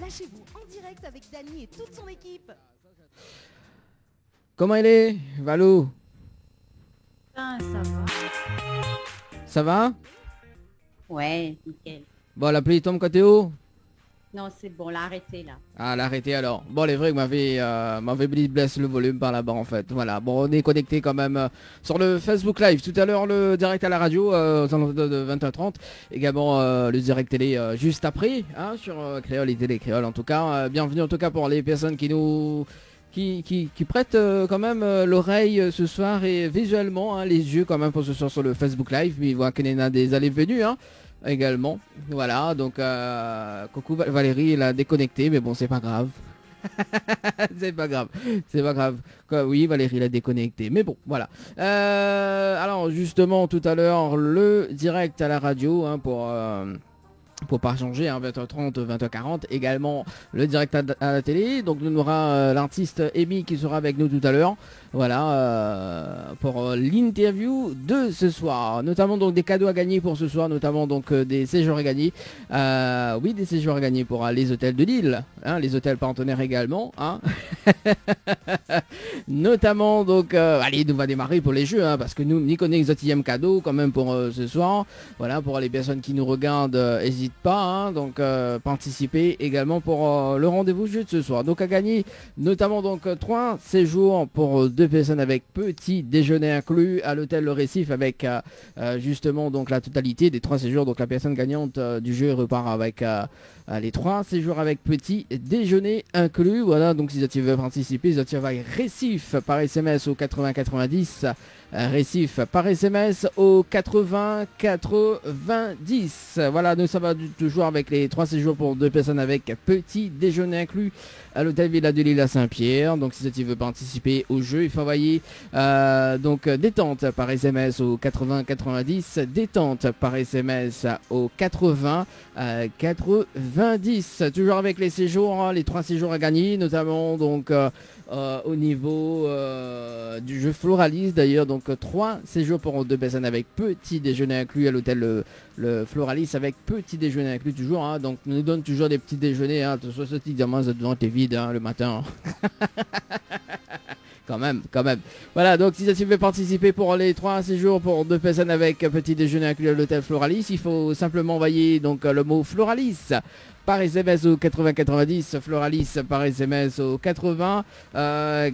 Lâchez-vous en direct avec Dany et toute son équipe. Comment il est, Valou? Ça va. Ça va? Ouais, nickel. Bon, la pluie tombe quand t'es haut? Non, c'est bon, l'a arrêté là. Ah, l'arrêter alors. Bon, les vrais m'avait blessé le volume par là-bas en fait. Voilà, bon, on est connecté quand même sur le Facebook Live. Tout à l'heure, le direct à la radio, aux alentours de 20h30. Également, le direct télé juste après, hein, sur Créole et Télé Créole en tout cas. Bienvenue en tout cas pour les personnes qui nous... Qui prêtent quand même l'oreille ce soir et visuellement, hein, les yeux quand même pour ce soir sur le Facebook Live. Mais il voit qu'il y en a des allées-venues, hein. Également, voilà, donc coucou Valérie, elle a déconnecté, mais bon, c'est pas grave. C'est pas grave, c'est pas grave. Oui, Valérie l'a déconnecté, mais bon, voilà. Alors justement, tout à l'heure, le direct à la radio, hein, pour pas changer, hein, 20h30, 20h40, également le direct à la télé. Donc on aura l'artiste Amy qui sera avec nous tout à l'heure. Voilà, pour l'interview de ce soir. Notamment donc des cadeaux à gagner pour ce soir, notamment donc des séjours à gagner. Oui, des séjours à gagner pour les hôtels de Lille, hein, les hôtels partenaires également. Hein. Notamment donc, allez, nous va démarrer pour les jeux, hein, parce que nous, n'y connaissons les cadeau quand même pour ce soir. Voilà, pour les personnes qui nous regardent, n'hésite pas, hein, donc participer également pour le rendez-vous jeu de ce soir. Donc à gagner, notamment donc 3 séjours pour 2 personnes avec petit déjeuner inclus à l'hôtel Le Récif avec justement donc la totalité des 3 séjours. Donc la personne gagnante du jeu repart avec les 3 séjours avec petit déjeuner inclus. Voilà, donc si tu veux participer, si tu vas Récif par SMS au 80 90. Récif par SMS au 80 90. Voilà, nous ça va toujours avec les 3 séjours pour 2 personnes avec petit déjeuner inclus à l'hôtel Villa de Lille à Saint-Pierre. Donc si tu veux participer au jeu, il faut envoyer donc détente par SMS au 80 90, détente par SMS au 80 90. Toujours avec les séjours, hein, les 3 séjours à gagner, notamment donc au niveau du jeu Floralis d'ailleurs, donc 3 séjours pour 2 personnes avec petit déjeuner inclus à l'hôtel le Floralis avec petit déjeuner inclus toujours, hein, donc nous donne toujours des petits déjeuners, hein, soit ce petit diamant devant t'es vide, hein, le matin. Quand même. Voilà, donc si tu veux participer pour les 3 séjours pour 2 personnes avec petit déjeuner inclus à l'hôtel Floralis, il faut simplement envoyer donc le mot Floralis par SMS au 80 90, Floralis par SMS au 80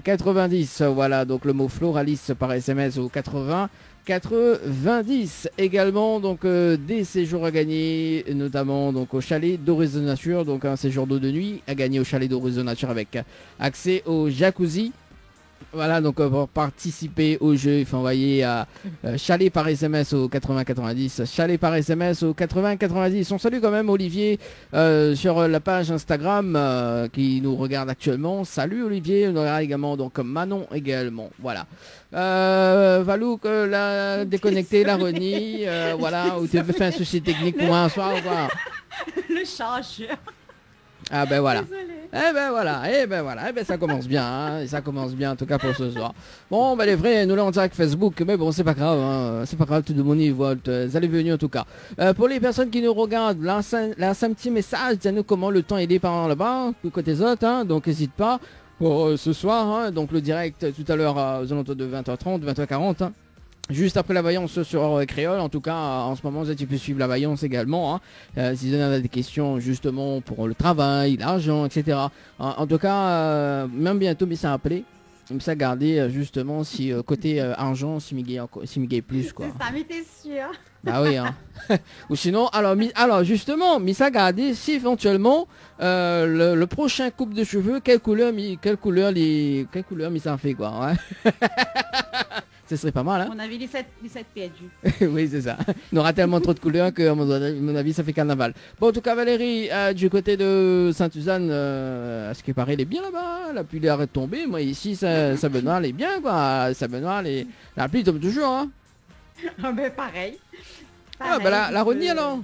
90. Voilà, donc le mot Floralis par SMS au 80 90. Également donc des séjours à gagner, notamment donc au chalet d'Horizon Nature, donc un séjour d'eau de nuit à gagner au chalet d'Horizon Nature avec accès au jacuzzi. Voilà, donc pour participer au jeu, il faut envoyer à chalet par SMS au 80 90, chalet par SMS au 80 90. On salue quand même Olivier sur la page Instagram qui nous regarde actuellement. Salut Olivier, on aura également donc Manon également. Voilà. Valou, la déconnecté, la renie, voilà, ou tu veux faire un souci technique pour un soir ou quoi? Le chargeur. Ah ben voilà. Désolée. Eh ben ça commence bien, hein, ça commence bien en tout cas pour ce soir. Bon ben les vrais, nous là en direct Facebook, mais bon c'est pas grave, hein, c'est pas grave, tout le monde y voit, vous allez venir en tout cas. Pour les personnes qui nous regardent, lance un petit message, dis-nous comment le temps est par là-bas, côté autres, hein, donc n'hésite pas pour ce soir, hein, donc le direct tout à l'heure aux alentours de 20h30, 20h40, hein. Juste après la vaillance sur Créole, en tout cas en ce moment tu peux suivre la vaillance également, hein, si vous avez des questions justement pour le travail, l'argent, etc. En tout cas, même bientôt mais ça appelé, ça garder justement si côté argent, si miguel plus quoi. C'est ça, mais t'es sûr? Bah oui, hein. Ou sinon, alors justement, mais ça garder si éventuellement le prochain coupe de cheveux, quelle couleur mais ça fait quoi, ouais. Ce serait pas mal, hein. On a vu les 7 perdus. Oui, c'est ça. On aura tellement trop de couleurs que, à mon avis, ça fait carnaval. Bon, en tout cas, Valérie, du côté de Sainte-Suzanne, à ce qui paraît, elle est bien là-bas. La pluie arrête de tomber. Moi, ici, Saint-Benoît, elle est bien, quoi. Saint-Benoît, la pluie tombe toujours, hein. Ah ben pareil. Ah, bah la renie, alors.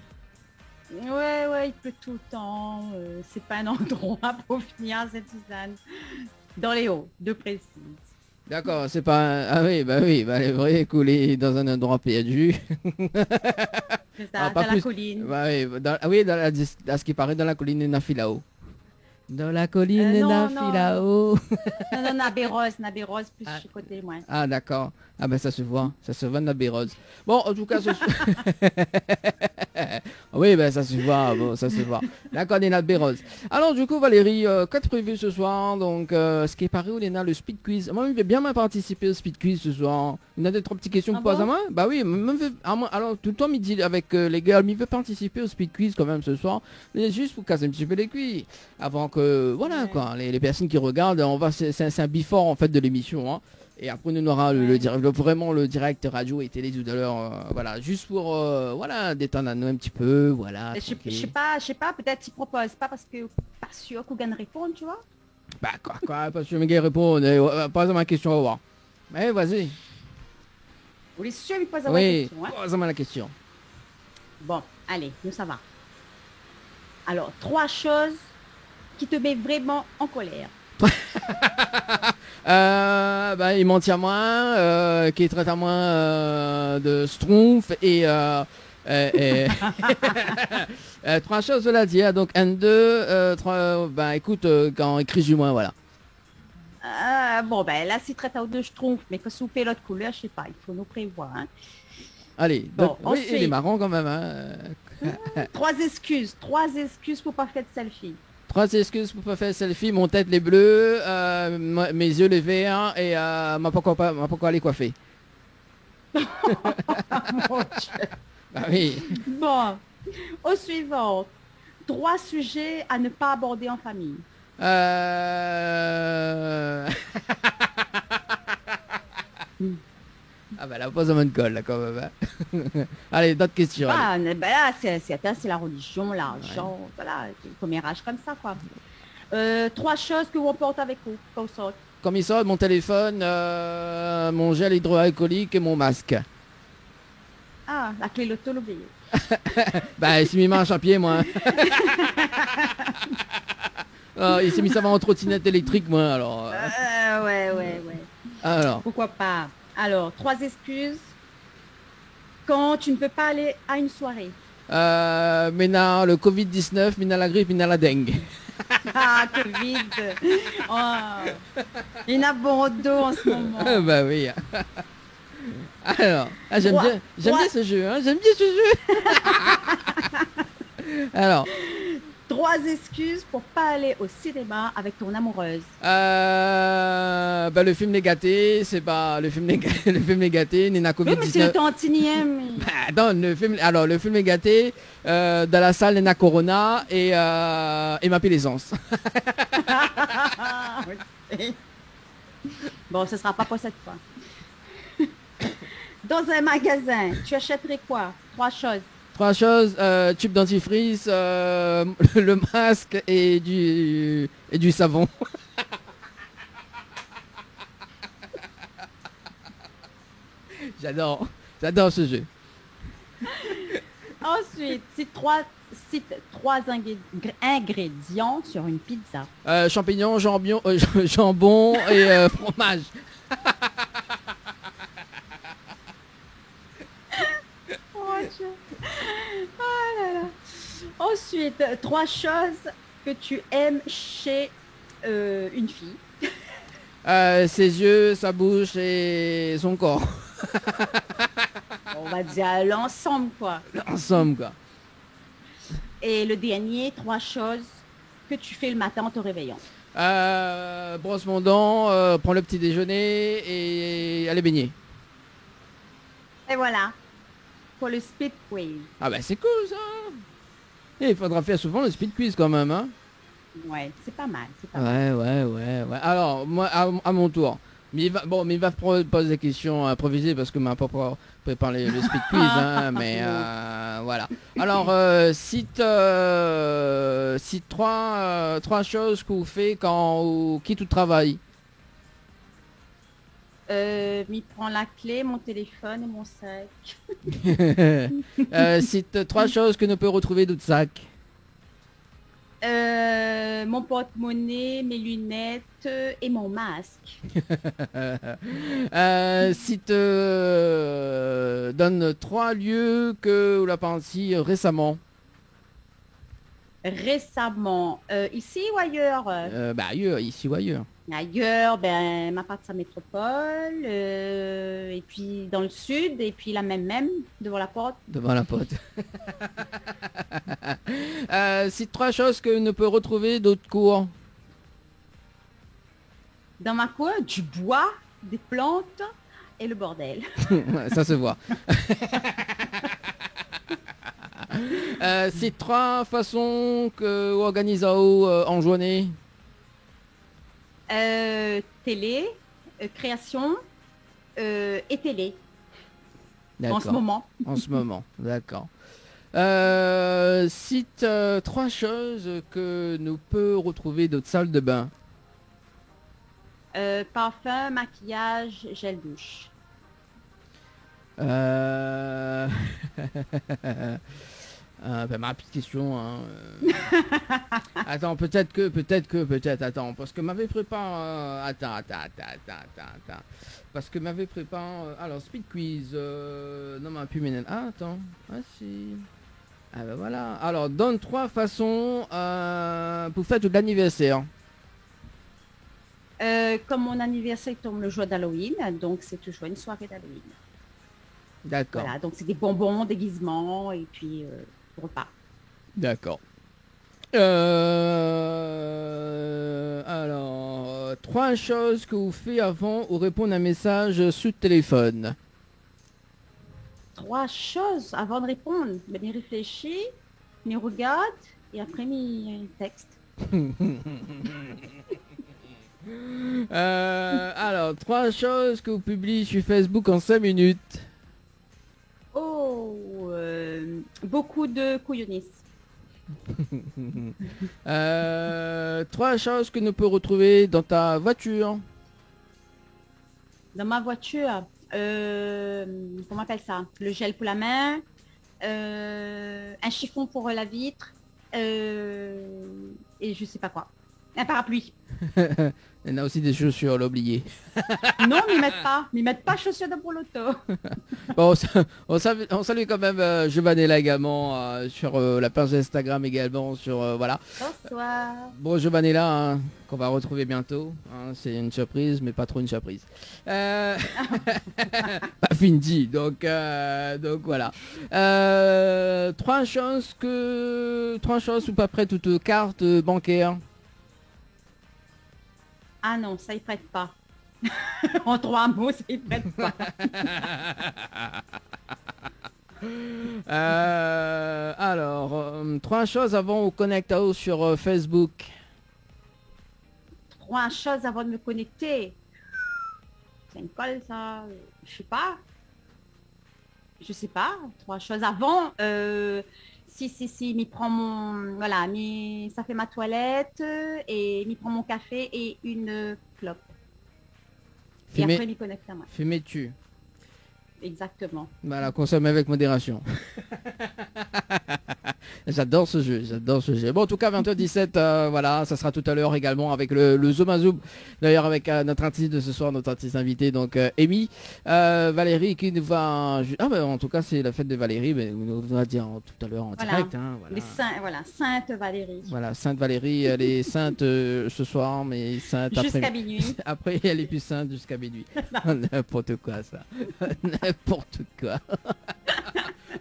Ouais, il pleut tout le temps. C'est pas un endroit pour venir à Sainte-Suzanne. Dans les Hauts, de précis. D'accord, c'est pas... Ah oui, bah les vrais couler dans un endroit perdu. C'est Ah, ça, pas dans la plus. colline. Ouais, oui, à ce qui paraît, dans la colline de Nafilao. Dans la colline de Non, Nafilao. Non, non, Nabé Rose, plus chez côté, moi. Ah, d'accord. Ah, ben ça se voit. Ça se voit, Nabé Rose. Bon, en tout cas, oui, ben ça se voit. Bon, ça se voit. D'accord, les Nabé Rose. Alors, du coup, Valérie, qu'as-tu prévu ce soir? Donc, ce qui est paru, on est dans le speed quiz. Moi, je vais bien participer au speed quiz ce soir. Il y a des trois petites questions Ah pour poser à bon moi? Bah oui, alors, tout le temps, il dit avec les gars, il veut participer au speed quiz quand même ce soir. Mais juste pour casser un petit peu les cuits. Avant que, voilà, Ouais. quoi, les personnes qui regardent, c'est un before en fait de l'émission, hein. Et après on aura vraiment le direct radio et télé tout à l'heure, voilà, juste pour voilà, détendre un petit peu, voilà. Je tranquille. sais pas, peut-être qu'ils proposent pas parce que pas sûr qu'on gagne répondre, tu vois. Bah quoi, parce que mes gars répondent, pas à ma question, au revoir. Mais vas-y, Vous les sûr, ils posent la oui, question, hein. pose-moi la question. Bon, allez, nous ça va. Alors, 3 choses qui te mettent vraiment en colère. Bah, il mentit à moi, qui traite à moi de schtroumpf et trois choses cela dit, hein. Donc 1, 2, 3, bah écoute, quand écrit du moins, voilà. Bon, ben là, si traite à deux, je trouve, mais que souper l'autre couleur, je sais pas, il faut nous prévoir, hein. Allez, Bon, donc, oui, il est ensuite. marrant quand même, hein. 3 excuses pour pas faire de selfie. 3 excuses pour pas faire selfie, mon tête les bleus, mes yeux les verts et m'a pas aller coiffer. Mon Dieu. Bah oui. Bon, au suivant. 3 sujets à ne pas aborder en famille. Ah bah la pose en bonne colle là quand même, hein. Allez, d'autres questions. Allez. Ben là, c'est la religion, l'argent, voilà, le commérage comme ça, quoi. 3 choses que vous emportez avec vous quand vous sortez. Comme il sort, mon téléphone, mon gel hydroalcoolique et mon masque. Ah, la clé l'auto, l'oublier. Bah il s'est mis marche à pied moi. Il s'est mis ça en trottinette électrique moi alors. Ouais. Alors. Pourquoi pas. Alors, 3 excuses quand tu ne peux pas aller à une soirée. Maintenant le Covid-19, maintenant la grippe, maintenant la dengue. Ah, Covid. Oh. Il y en a bon dos en ce moment. Bah oui. Alors, j'aime bien ce jeu, hein, j'aime bien ce jeu. Alors, 3 excuses pour pas aller au cinéma avec ton amoureuse. bah le film négaté, c'est pas le film négaté, Nina Oui, mais c'est le Covid-19. tantinième. Bah, non, le film négaté, dans la salle Nina Corona et ma plaisance. Bon, ce sera pas pour cette fois. Dans un magasin, tu achèterais quoi? 3 choses. 3 choses, tube dentifrice, le masque et du savon. J'adore ce jeu. Ensuite, cite 3 ingrédients sur une pizza. Champignons, jambon et fromage. Oh, Dieu. Oh là là. Ensuite, 3 choses que tu aimes chez une fille. Ses yeux, sa bouche et son corps. On va dire l'ensemble, quoi. Ensemble, quoi. Et le dernier, 3 choses que tu fais le matin en te réveillant. Brosse mon dent, prends le petit déjeuner et aller baigner. Et voilà, pour le speed quiz. Ah bah c'est cool ça. Et il faudra faire souvent le speed quiz quand même, hein. Ouais, c'est pas mal, c'est pas mal. Ouais. Alors, moi, à mon tour. Mais il va poser des questions improvisées parce que m'a pas préparé le speed quiz, hein, mais voilà. Alors, cite 3 choses que vous faites quand vous quittez le travail. M'y prend la clé, mon téléphone et mon sac. Cite 3 choses que nous peut retrouver dans le sac. Mon porte-monnaie, mes lunettes et mon masque. Si te donne 3 lieux que vous l'avez parti récemment. Récemment, ici ou ailleurs? Bah ailleurs, ici ou ailleurs. Ailleurs, ben, ma part de sa métropole, et puis dans le sud, et puis la même, devant la porte. Devant la pote. Cite 3 choses que ne peut retrouver d'autres cours. Dans ma cour, du bois, des plantes et le bordel. Ça se voit. Cite 3 façons que vous organisez en journée. Télé, création et télé. En ce D'accord. moment. En ce moment, d'accord. Cite 3 choses que nous peut retrouver d'autres salles de bain. Parfum, maquillage, gel douche. Ben, ma petite question. Hein, attends, attends, parce que m'avait préparé. Attends. Parce que m'avait préparé. Alors, speed quiz. Non, m'a pu mener. Ah, attends. Ah, si. Ah, ben voilà. Alors, donne 3 façons pour faire de l'anniversaire. Comme mon anniversaire tombe le jour d'Halloween, donc c'est toujours une soirée d'Halloween. D'accord. Voilà, donc c'est des bonbons, déguisements et puis repas. D'accord. Alors, 3 choses que vous faites avant ou répondre à un message sur téléphone. 3 choses avant de répondre. Ben, m'y réfléchis, m'y regarde et après m'y texte. Alors, 3 choses que vous publiez sur Facebook en 5 minutes. Oh, beaucoup de couillonnistes. 3 choses que nous peut retrouver dans ta voiture. Dans ma voiture, comment on appelle ça? Le gel pour la main, un chiffon pour la vitre, et je sais pas quoi. Un parapluie. Il y en a aussi des chaussures, l'oublier. Non, m'y mettent pas chaussures de pour l'auto. Bon, on salue quand même Giovanella également sur la page Instagram également sur voilà. Bonsoir. Bon Giovanella hein, qu'on va retrouver bientôt. Hein, c'est une surprise mais pas trop une surprise. Pas fini donc voilà. 3 choses ou pas près toute carte bancaire. Ah non, ça y prête pas. En 3 mots, ça y prête pas. Alors, 3 choses avant on connecte sur Facebook. 3 choses avant de me connecter. C'est une colle ça. Je sais pas. 3 choses avant. Si, m'y prend mon... Voilà, ça fait ma toilette et m'y prend mon café et une clope. Et après, m'y connecte à moi. Fumez-tu. Exactement. Voilà, consomme avec modération. J'adore ce jeu. Bon, en tout cas, 20h17, voilà, ça sera tout à l'heure également avec le Zoom à Zoom. D'ailleurs, avec notre artiste de ce soir, notre artiste invité, donc Amy, Valérie qui nous va... Ah, ben en tout cas, c'est la fête de Valérie, mais on va dire tout à l'heure en direct. Hein, voilà. Sainte Valérie. Voilà, Sainte Valérie, elle est sainte ce soir, mais sainte jusqu'à après... minuit. Après, elle est plus sainte jusqu'à minuit. N'importe quoi, ça. N'importe quoi.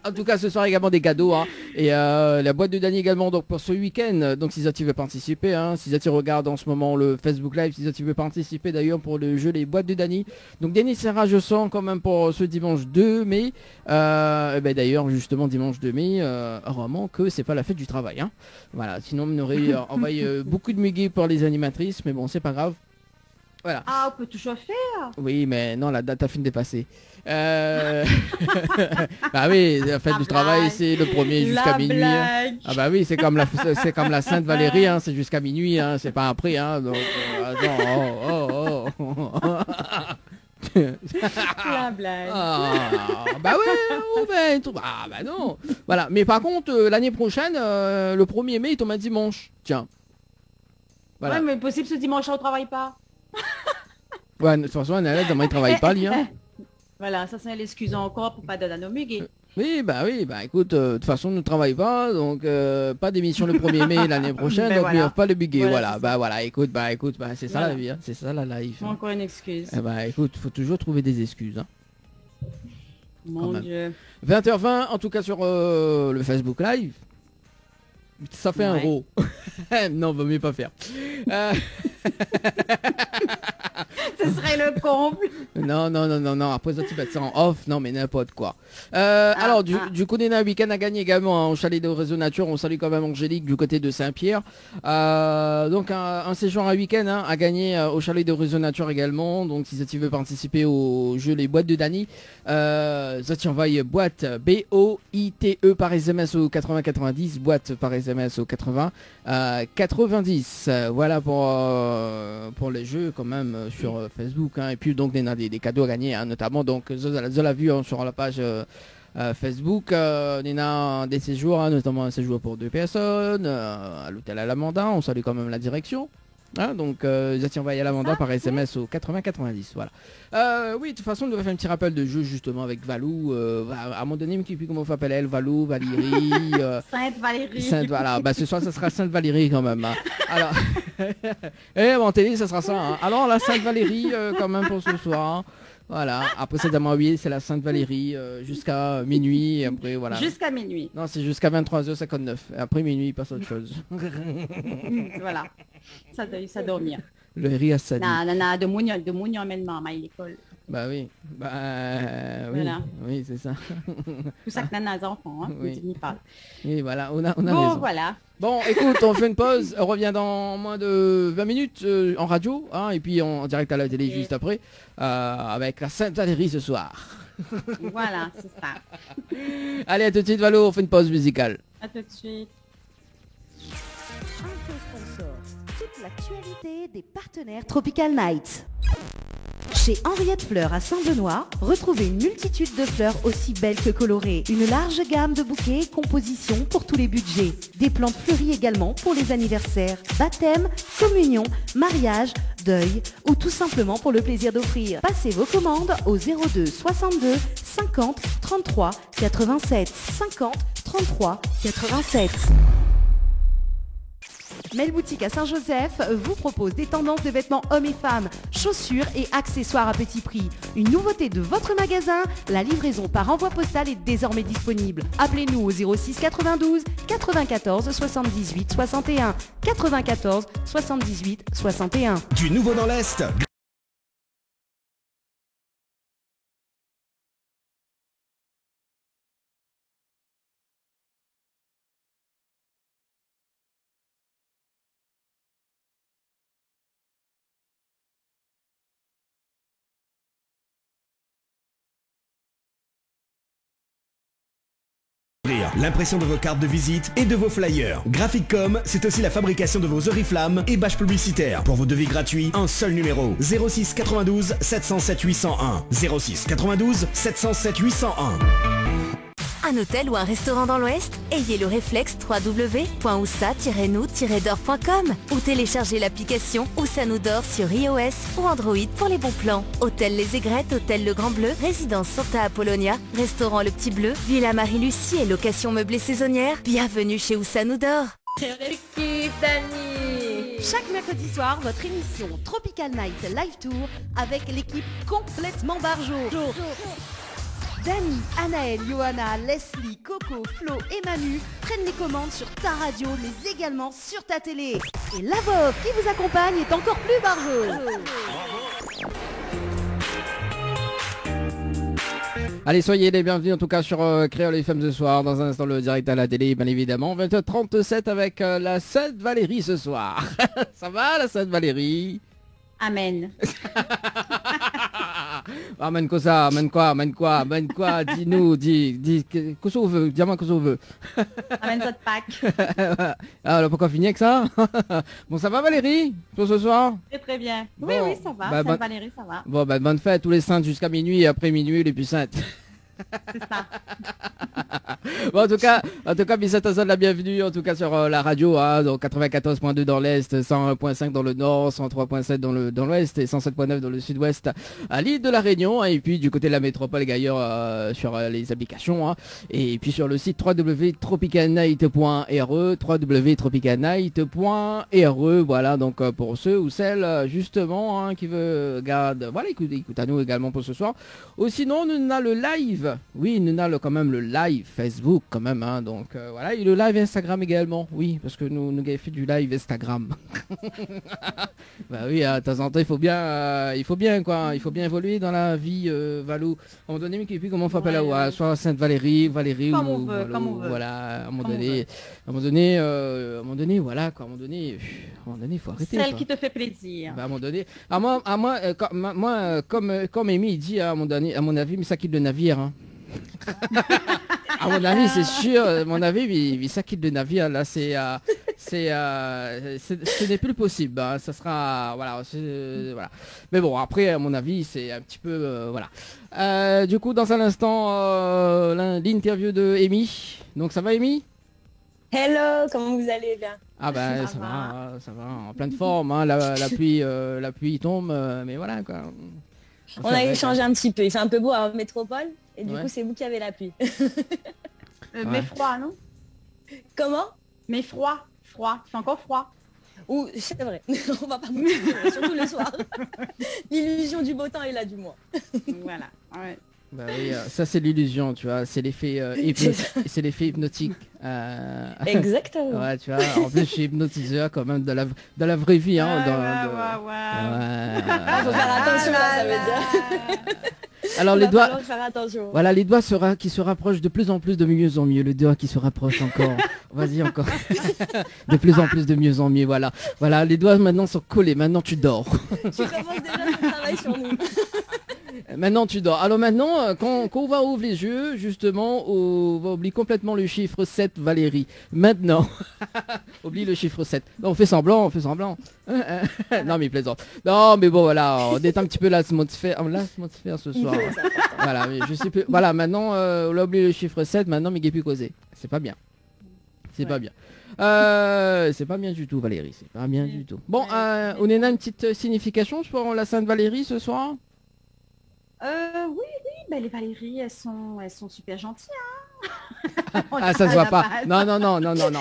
En tout cas, ce soir également des cadeaux hein. Et la boîte de Dany également donc pour ce week-end. Donc si tu veux participer, hein, si tu regardes en ce moment le Facebook Live, si tu veux participer d'ailleurs pour le jeu les boîtes de Dany. Donc Dany sera je sens quand même pour ce dimanche 2 mai. D'ailleurs justement dimanche 2 mai, vraiment que c'est pas la fête du travail. Hein. Voilà, sinon on aurait envoyé beaucoup de muguet pour les animatrices, mais bon c'est pas grave. Voilà. Ah, on peut toujours faire. Oui, mais non, la date a fini de passer. Bah oui, la fête du travail, c'est le 1er jusqu'à minuit. Blague. Ah bah oui, c'est comme la Sainte Valérie, hein, c'est jusqu'à minuit, hein, c'est pas après. Hein, donc, attends, La blague. Bah ouais, oh ben, bah non. Voilà, mais par contre, l'année prochaine, le 1er mai, il tombe un dimanche. Tiens. Voilà. Ouais, mais possible ce dimanche, on travaille pas. Ouais, de toute façon, Annalette, demain, il travaille pas, lui. Hein. Voilà, ça c'est l'excuse encore pour pas donner à nos muguets. Oui, bah écoute, de toute façon, nous ne travaillons pas, donc pas d'émission le 1er mai l'année prochaine, Ben donc voilà. il n'y a pas le buguet, Voilà, voilà, écoute, c'est ça Voilà. la vie, hein, c'est ça la life. Hein. Encore une excuse. Eh bah écoute, faut toujours trouver des excuses. Hein. Mon même. Dieu. 20h20, en tout cas sur le Facebook Live. Ça fait un Ouais. ro. Non, vaut mieux pas faire. Ce serait le comble. Non. Après ça, tu vas te faire en off. Non, mais n'importe quoi. Alors, du coup, Nena Week-end a gagné également hein, au chalet de Réseau Nature. On salue quand même Angélique du côté de Saint-Pierre. Donc, un séjour à week-end hein, a gagné au chalet de Réseau Nature également. Donc, si tu veux participer au jeu Les Boîtes de Dany, ça tu envoies boîte BOITE par SMS au 8090, boîte par SMS au 90. Voilà pour les jeux quand même sur Facebook hein. Et puis donc on a des cadeaux à gagner hein, notamment donc je l'ai vu hein, sur la page Facebook on a des séjours hein, notamment un séjour pour 2 personnes à l'hôtel à l'Amanda. On salue quand même la direction hein, donc ils envoyé à l'Amanda par SMS au 8090. Voilà. Oui, de toute façon, on devrait faire un petit rappel de jeu justement avec Valou. À un moment donné, qui puis comment on s'appelle elle, Valou, Valérie. Sainte-Valérie. Voilà, bah ce soir, ça sera Sainte-Valérie quand même. Hein. Alors, en télé, ça sera ça. Hein. Alors, la Sainte-Valérie quand même pour ce soir. Hein. Voilà, après c'est oui, c'est la Sainte-Valérie jusqu'à minuit. Et après, voilà. Jusqu'à minuit. Non, c'est jusqu'à 23h59. Et après minuit, il passe autre chose. Voilà. Ça dormir. Le riz à Sadi. Non, de mounion amènement à l'école. Bah oui. Bah oui. Voilà. Oui, c'est ça. Tout ça que nana des enfants, hein. Oui. Tu n'y parles. Oui, voilà, on a Bon, raison. voilà. Bon, écoute, on fait une pause. On revient dans moins de 20 minutes en radio. Hein, et puis en direct à la télé juste après. Avec la Sainte-Valérie ce soir. Voilà, c'est ça. Allez, à tout de suite, Valo. On fait une pause musicale. À tout de suite. Info sponsor. Toute l'actualité des partenaires Tropical Night. Chez Henriette Fleurs à Saint-Benoît, retrouvez une multitude de fleurs aussi belles que colorées. Une large gamme de bouquets et compositions pour tous les budgets. Des plantes fleuries également pour les anniversaires, baptêmes, communions, mariages, deuil ou tout simplement pour le plaisir d'offrir. Passez vos commandes au 02 62 50 33 87 50 33 87. Mel Boutique à Saint-Joseph vous propose des tendances de vêtements hommes et femmes, chaussures et accessoires à petit prix. Une nouveauté de votre magasin, la livraison par envoi postal est désormais disponible. Appelez-nous au 06 92 94 78 61 94 78 61. Du nouveau dans l'Est. L'impression de vos cartes de visite et de vos flyers. Graphicom, c'est aussi la fabrication de vos oriflammes et bâches publicitaires. Pour vos devis gratuits, un seul numéro. 06 92 707 801. 06 92 707 801. Un hôtel ou un restaurant dans l'Ouest? Ayez le réflexe www.oussa-nous-dor.com ou téléchargez l'application Oussa nous dort sur iOS ou Android pour les bons plans. Hôtel Les Aigrettes, Hôtel Le Grand Bleu, Résidence Santa Apollonia, Restaurant Le Petit Bleu, Villa Marie-Lucie et location meublée saisonnière. Bienvenue chez Oussa nous dort. Chaque mercredi soir, votre émission Tropical Night Live Tour avec l'équipe complètement barjo. Dany, Anaël, Johanna, Leslie, Coco, Flo et Manu prennent les commandes sur ta radio, mais également sur ta télé. Et la voix qui vous accompagne est encore plus barjo. Allez, soyez les bienvenus en tout cas sur Créole FM ce soir. Dans un instant, le direct à la télé, bien évidemment. 20h37 avec la Sainte-Valérie ce soir. Ça va, la Sainte-Valérie? Amen. Amène quoi ça, amène quoi, dis-nous, dis, qu'est-ce qu'on veut, dis-moi qu'est-ce qu'on veut. Amène votre pack. Alors pourquoi finir avec ça? Bon, ça va Valérie, pour ce soir? C'est très bien. Bon, Oui, ça va. bah, Valérie, ça va. Bon, bah, bonne fête, tous les saints jusqu'à minuit, et après minuit, les plus saintes. C'est ça. Bon, en tout cas, Bissette Azad, la bienvenue, en tout cas sur la radio, hein, donc 94.2 dans l'Est, 101.5 dans le Nord, 103.7 dans l'Ouest et 107.9 dans le Sud-Ouest à l'île de la Réunion, hein, et puis du côté de la métropole également sur les applications, hein, et puis sur le site www.tropicalnight.re, www.tropicalnight.re, voilà, donc pour ceux ou celles, justement, hein, qui veulent, voilà, écoute à nous également pour ce soir. Ou sinon, nous avons le live, oui, nous avons quand même le live Facebook quand même, hein, donc voilà, et le live Instagram également, oui, parce que nous avons fait du live Instagram. Bah oui, de temps en temps, il faut bien quoi, il faut bien évoluer dans la vie, Valou. À un moment donné, puis comment on s'appelle là, soit Sainte-Valérie, comme ou on veut, comme on veut. voilà, à un moment donné, voilà, quoi, à un moment donné, il faut arrêter. Celle quoi. qui te fait plaisir. Bah, à un moment donné, comme Amy dit, à mon avis, mais ça quitte le navire. Hein. À mon avis, c'est sûr. À mon avis, il ça quitte le navire. Là, ce n'est plus possible. Hein. Ça sera, voilà, voilà. Mais bon, après, à mon avis, c'est un petit peu, voilà. Du coup, dans un instant, l'interview de Amy. Donc, ça va, Amy? Hello, comment vous allez bien? Ah bah ça va, en pleine forme. Hein. La pluie tombe, mais voilà quoi. On a échangé un petit peu. Il fait un peu beau à Métropole et du coup c'est vous qui avez la pluie. Mais froid, non? Comment? Mais froid. Il fait encore froid. Ou c'est vrai. On va pas mentir, surtout le soir. L'illusion du beau temps est là du mois. Voilà. Ouais. Bah oui, ça c'est l'illusion, tu vois, c'est l'effet c'est l'effet hypnotique. Exactement. Ouais, tu vois, en plus je suis hypnotiseur quand même dans la vraie vie, hein. Faut faire attention là, ça veut dire. Alors les doigts, faire attention. Voilà, les doigts qui se rapprochent de plus en plus, de mieux en mieux. Le doigt qui se rapproche encore. Vas-y encore. De plus en plus, de mieux en mieux. Voilà, voilà, les doigts maintenant sont collés. Maintenant tu dors. Tu commences déjà ton travail sur nous. Maintenant tu dors. Alors maintenant, quand on va ouvrir les yeux, justement, on va oublier complètement le chiffre 7, Valérie. Maintenant. Oublie le chiffre 7. Non, on fait semblant. Non mais plaisante. Non mais bon voilà, on est un petit peu l'atmosphère ce soir. Voilà, mais je sais plus. Voilà, maintenant on a oublié le chiffre 7, maintenant mais il n'est plus causé. C'est pas bien. C'est pas bien. C'est pas bien du tout, Valérie. C'est pas bien du tout. Bon, on a une petite signification pour la Sainte Valérie ce soir. Oui, ben les Valéries, elles sont super gentilles, hein. Ah, ça se voit pas. Non.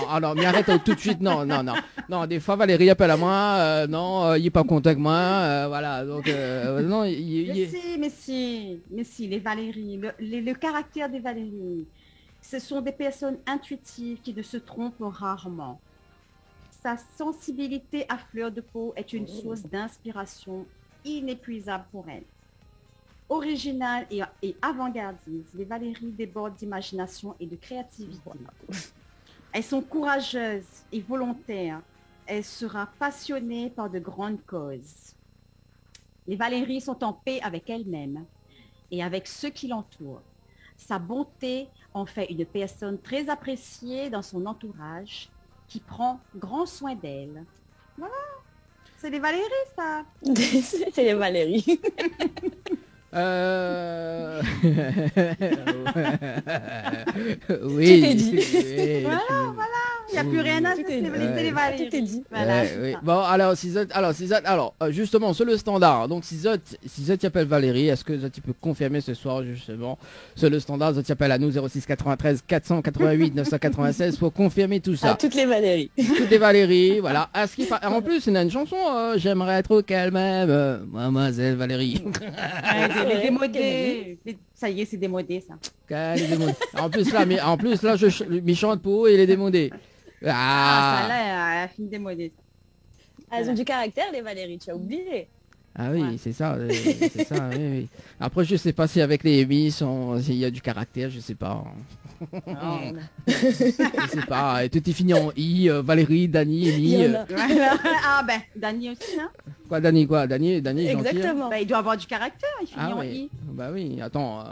Alors, mais arrête tout de suite. Non. Des fois, Valérie appelle à moi. Non, il est pas content avec moi. Voilà. Donc, non, Mais si, les Valéries, le caractère des Valéries, ce sont des personnes intuitives qui ne se trompent rarement. Sa sensibilité à fleur de peau est une source d'inspiration inépuisable pour elle. Originale et avant-gardiste, les Valéries débordent d'imagination et de créativité. Elles sont courageuses et volontaires. Elles seront passionnées par de grandes causes. Les Valéries sont en paix avec elles-mêmes et avec ceux qui l'entourent. Sa bonté en fait une personne très appréciée dans son entourage qui prend grand soin d'elle. Voilà, c'est les Valéries, ça. C'est les Valéries. Oui. Tout est dit. Voilà. Il n'y a plus rien à dire, c'est les Valéries. Tout est dit. Voilà, oui. Bon, alors, justement, c'est le standard. Donc, si Zot t'appelle Valérie, est-ce que Zot tu peux confirmer ce soir, justement, c'est le standard, Zot t'appelle à nous, 06 93 488 996, pour confirmer tout ça. À toutes les Valéries. Toutes les Valéries, voilà. En plus, il y a une chanson, j'aimerais être qu'elle-même, mademoiselle Valérie. Les démodés. Ça y est, c'est démodé, ça. En plus là, je chante pour eux et les démodés. Ça là, elle a fini démodée. Elles ont du caractère, les Valéries, tu as oublié. Ah oui, ouais. C'est ça, oui. Après, je sais pas si avec les Amy, il y a du caractère, je sais pas. Je sais pas, tout est fini en I, Valérie, Dani, Amy. Ah ben, Dani aussi, hein. Quoi, Dany, quoi? Dany est gentil. Hein. Exactement. Bah, il doit avoir du caractère, il finit en oui. I. Bah oui, attends,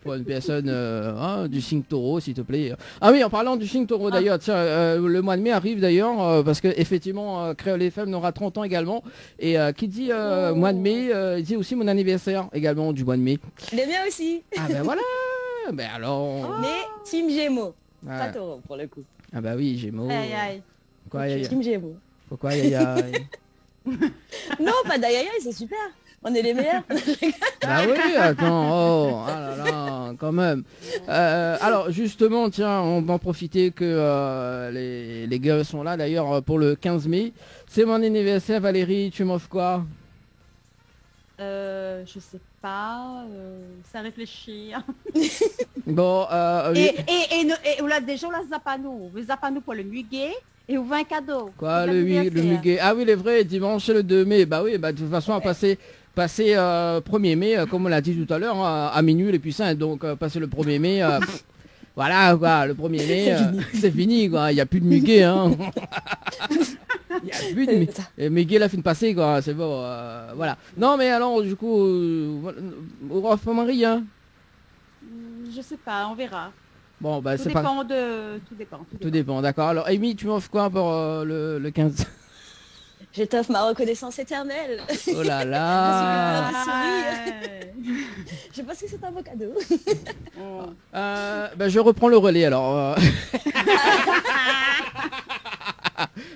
pour une personne du signe taureau, s'il te plaît. Ah oui, en parlant du signe taureau d'ailleurs, tiens, le mois de mai arrive d'ailleurs, parce que effectivement, Créole FM aura 30 ans également. Et qui dit mois de mai, il dit aussi mon anniversaire également du mois de mai. Les miens aussi. Ah ben voilà. Ben alors. Mais Team Gémeaux. Ouais. Pas taureau pour le coup. Ah bah oui, Gémeaux. Aïe, aïe. Quoi, aïe, aïe. Team Gémeaux. Pourquoi aïe, aïe. Non, pas d'aïe, c'est super. On est les meilleurs. Bah oui, attends, oh là là, quand même. Alors justement, tiens, on va en profiter que les gars sont là d'ailleurs pour le 15 mai. C'est mon anniversaire, Valérie, tu m'offres quoi? Je sais pas, ça réfléchit. Bon, Et là, déjà, on la zapanou. Vous zapanou pour le muguet et vous un cadeau. quoi, pour le l'anniversaire. muguet? Ah oui, il est vrai, dimanche c'est le 2 mai. Bah oui, bah de toute façon, à passer 1er mai, comme on l'a dit tout à l'heure, hein, à minuit les puissants. Donc passer le 1er mai, voilà quoi, le 1er mai, c'est fini quoi, il n'y a plus de muguet. Hein. Il y a plus de muguet la fin de passer quoi, c'est bon, voilà. Non mais alors du coup, au revoir Marie, hein. Je sais pas, on verra. Bon bah Tout c'est pas... dépend de... Tout dépend, d'accord. Alors Amy, tu m'offres quoi pour le 15? Je t'offre ma reconnaissance éternelle. Oh là là. Je pense que c'est un beau cadeau. Bah, je reprends le relais alors.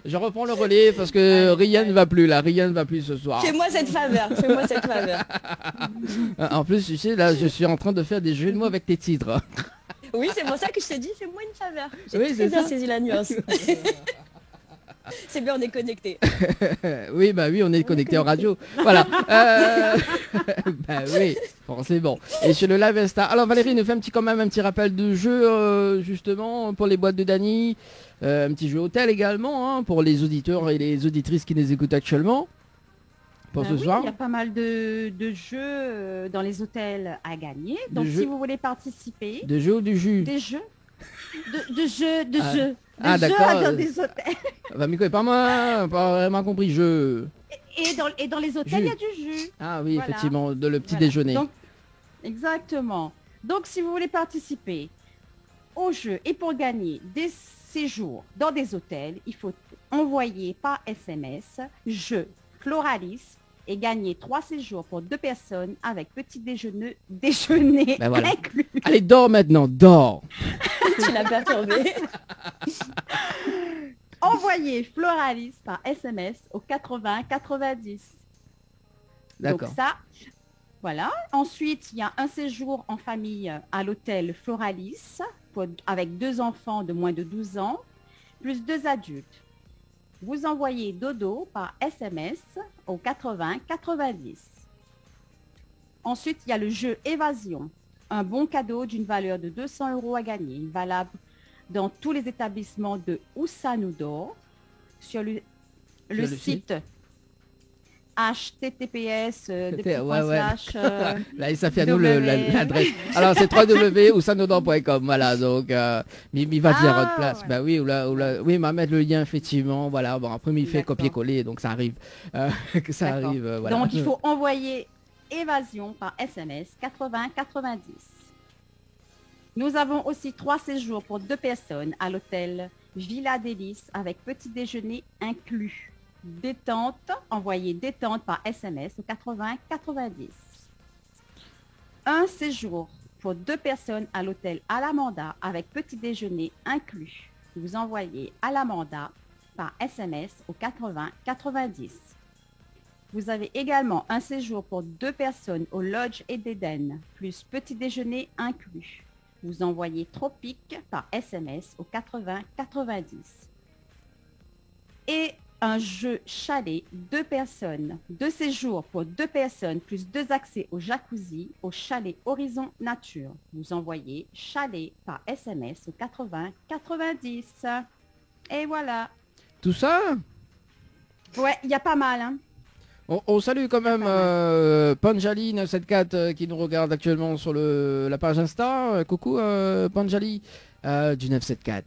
Je reprends le relais parce que Ryan ne va plus là, Ryan ne va plus ce soir. Fais-moi cette faveur, fais-moi cette faveur. En plus, tu sais, là, je suis en train de faire des jeux de mots avec tes titres. Oui, c'est pour ça que je te dis, fais-moi une faveur. J'ai Oui, très c'est bien ça. saisi la nuance. C'est bien, on est connectés. Oui, bah oui, on est connecté en radio. Voilà. Bah oui, forcément. Et sur le Live Insta. Alors Valérie nous fait quand même un petit rappel de jeu, justement, pour les boîtes de Dany. Un petit jeu hôtel également, hein, pour les auditeurs et les auditrices qui nous écoutent actuellement. Pour ce Oui, soir. il y a pas mal de jeux dans les hôtels à gagner. Donc jeux. si vous voulez participer, De jeu ou du jus? des jeux, de jeux, de Ah. jeux. Ah, Des jeux d'accord. dans des hôtels. Bah Miko est pas moi, pas vraiment compris, jeu. Et dans les hôtels, il y a du jus. Ah oui, Voilà. effectivement, de le petit Voilà. déjeuner. Donc, exactement. Donc, si vous voulez participer au jeu et pour gagner des séjours dans des hôtels, il faut envoyer par SMS jeu Floralis et gagner 3 séjours pour 2 personnes avec petit déjeuner Ben voilà. inclus. Allez, dors maintenant, dors. Tu l'as perturbé. Envoyez Floralis par SMS au 80 90. D'accord. Donc ça, voilà. Ensuite, il y a un séjour en famille à l'hôtel Floralis avec 2 enfants de moins de 12 ans, plus 2 adultes. Vous envoyez Dodo par SMS au 80 90. Ensuite, il y a le jeu Évasion, un bon cadeau d'une valeur de 200 € à gagner, valable dans tous les établissements de Oussanoudor sur le le site https Là, ça fait à nous l'adresse. Alors, c'est www.oussanoudor.com. Voilà, donc, il va dire à votre place. ouais. Bah oui, oui, il va mettre le lien, effectivement. Voilà, bon, après, il fait D'accord. copier-coller, donc ça arrive. Que ça D'accord. arrive, voilà. Donc, il faut envoyer Évasion par SMS 80 90. Nous avons aussi 3 séjours pour 2 personnes à l'hôtel Villa Délice avec petit déjeuner inclus. Détente, envoyez détente par SMS au 80 90. Un séjour pour 2 personnes à l'hôtel Alamanda avec petit déjeuner inclus. Vous envoyez Alamanda par SMS au 80 90. Vous avez également un séjour pour 2 personnes au Lodge et d'Éden, plus petit déjeuner inclus. Vous envoyez Tropique par SMS au 80 90. Et un jeu chalet, 2 personnes, 2 séjours pour 2 personnes, plus 2 accès au jacuzzi, au chalet Horizon Nature. Vous envoyez chalet par SMS au 80 90. Et voilà. Tout ça, Ouais, il y a pas mal, hein. on salue quand même Panjali974 qui nous regarde actuellement sur la page Insta. Coucou Panjali. Du 974.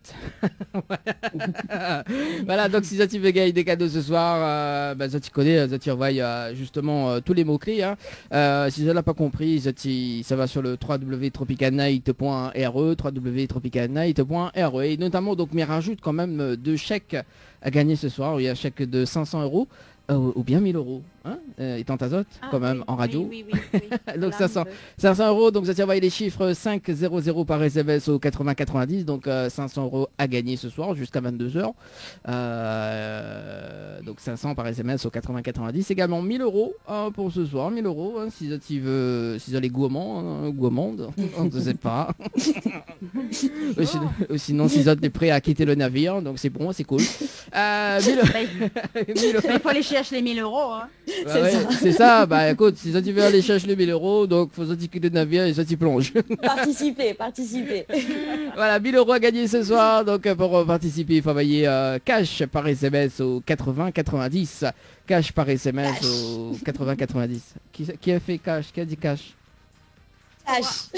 Voilà, donc si ça tu veux gagner des cadeaux ce soir, ça tu connais, ça tu revois justement tous les mots-clés. Hein. Si ça l'a pas compris, ça va sur le www.tropicalnight.re, www.tropicalnight.re. Et notamment, donc, mais rajoute quand même 2 chèques à gagner ce soir. Il y a un chèque de 500 euros. Ou bien 1000 euros, hein, étant azote, quand même, en radio. Oui. Donc 500 euros, donc ça envoyer les chiffres 500 par SMS au 8090, donc 500 euros à gagner ce soir jusqu'à 22h. Donc 500 par SMS au 8090, également 1000 euros pour ce soir, 1000 euros, hein, si tu veux, si les gourmandes, on ne sait pas. Ou sinon, si tu es prêt à quitter le navire, donc c'est bon, c'est cool. 1000 euros. Il faut aller chercher les 1000 euros. Hein. C'est ça, bah écoute, si ça tu veux aller chercher les 1000 euros, donc faut ça tu quitter le navire et ça tu plonges. Participer. Voilà, 1000 euros à gagner ce soir, donc pour participer, il faut envoyer cash par SMS au 8090. Cash par SMS au 8090. Qui a fait cash? Qui a dit cash? Cash.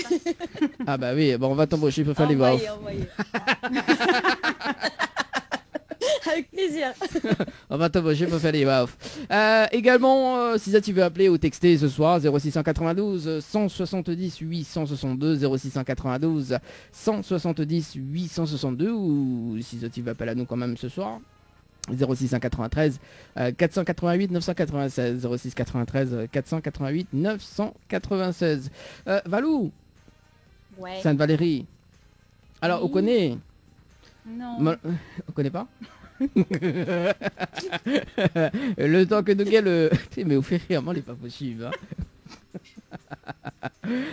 Ah bah oui, bon on va t'embaucher pour faire les voix. Envoyez. Avec plaisir. On va t'embaucher pour faire les voix. Également, si ça tu veux appeler ou texter ce soir, 0692 170 862, 0692 170 862, ou si ça tu veux appeler à nous quand même ce soir, 0693 488 996, 0693 488 996. Valou, Ouais. Sainte-Valérie. Alors, Oui. on connaît? Non. On connaît pas? Le temps que nous le... Mais vous faites rire, moi, il n'est pas possible. Hein.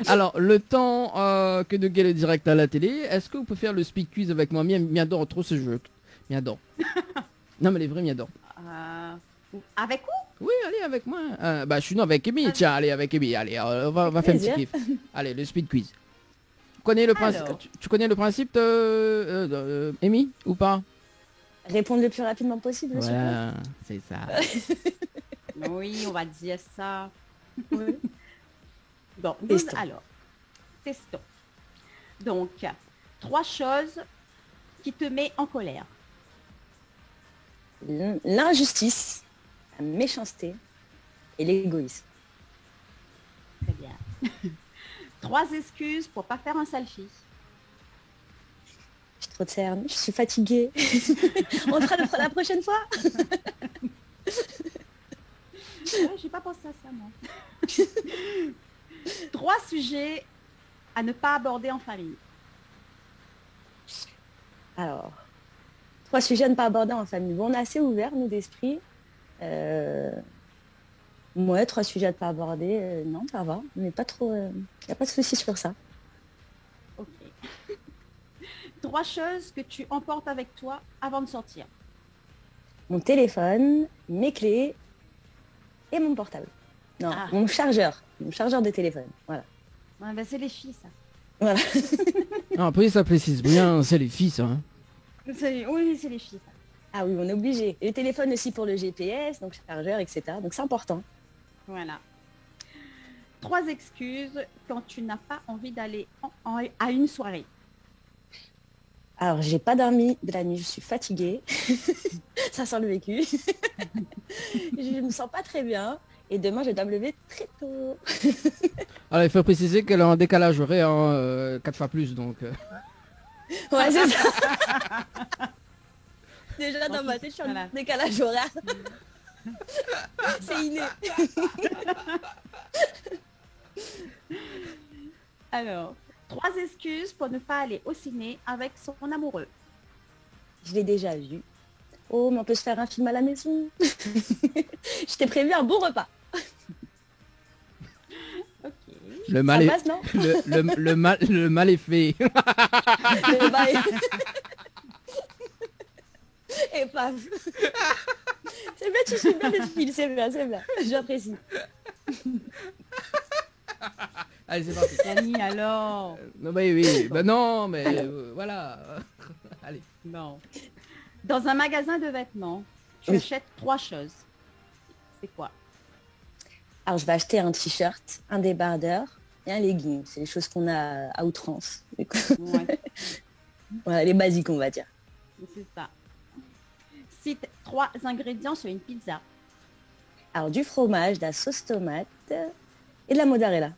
Alors, le temps que nous le direct à la télé, est-ce que vous pouvez faire le speed quiz avec moi? Miador, trop ce jeu. Miador. Non, mais les vrais Miador. Avec où? Oui, allez, avec moi. Je suis non avec Amy. Tiens, allez, avec Amy. Allez, on va faire un petit kiff. Allez, le speed quiz. Tu connais le principe, tu connais le principe, Amy, ou pas? Répondre le plus rapidement possible, je Voilà, c'est ça. Oui, on va dire ça. suppose. Bon, Testons. alors, testons. Donc, 3 choses qui te mettent en colère. L'injustice, la méchanceté et l'égoïsme. Très bien. 3 excuses pour pas faire un selfie. J'ai trop de cernes, je suis fatiguée. On fera la prochaine fois. Ouais, j'ai pas pensé à ça, moi. 3 sujets à ne pas aborder en famille. Alors, 3 sujets à ne pas aborder en famille. Bon, on est assez ouverts, nous, d'esprit. Ouais, 3 sujets à ne pas aborder. Non, ça va. On n'est pas trop... Il n'y a pas de souci sur ça. Ok. 3 choses que tu emportes avec toi avant de sortir. Mon téléphone, mes clés et mon portable. Non, mon chargeur de téléphone. Voilà. Ouais, ben, c'est les filles, ça. Voilà. Ah, après, ça précise bien, c'est les fils. Hein. Oui, c'est les filles, ça. Ah oui, on est obligé. Et le téléphone aussi pour le GPS, donc chargeur, etc. Donc c'est important. Voilà. 3 excuses quand tu n'as pas envie d'aller à une soirée. Alors, j'ai pas dormi de la nuit, je suis fatiguée. Ça sent le vécu. Je me sens pas très bien. Et demain, je dois me lever très tôt. Alors, il faut préciser qu'elle a un décalage horaire 4 fois plus, donc... Ouais, c'est ça. Déjà, dans ma tête, je suis en Voilà. décalage horaire. C'est inné. Alors, 3 excuses pour ne pas aller au ciné avec son amoureux. Je l'ai déjà vu. Oh, mais on peut se faire un film à la maison. Je t'ai prévu un bon repas. Ok. Le mal, Ça est... passe, non? le mal est fait. Le bail. Et paf. C'est bien, tu suis bien le fil, c'est bien. J'apprécie. Allez, c'est parti. Yanni, alors. Non, bah oui, bah non, mais voilà. Allez. Bon. Dans un magasin de vêtements, tu Oui. achètes 3 choses. C'est quoi? Alors, je vais acheter un t-shirt, un débardeur et un legging. C'est les choses qu'on a à outrance. Ouais. Voilà, les basiques, on va dire. C'est ça. Cite 3 ingrédients sur une pizza. Alors, du fromage, de la sauce tomate et de la mozzarella.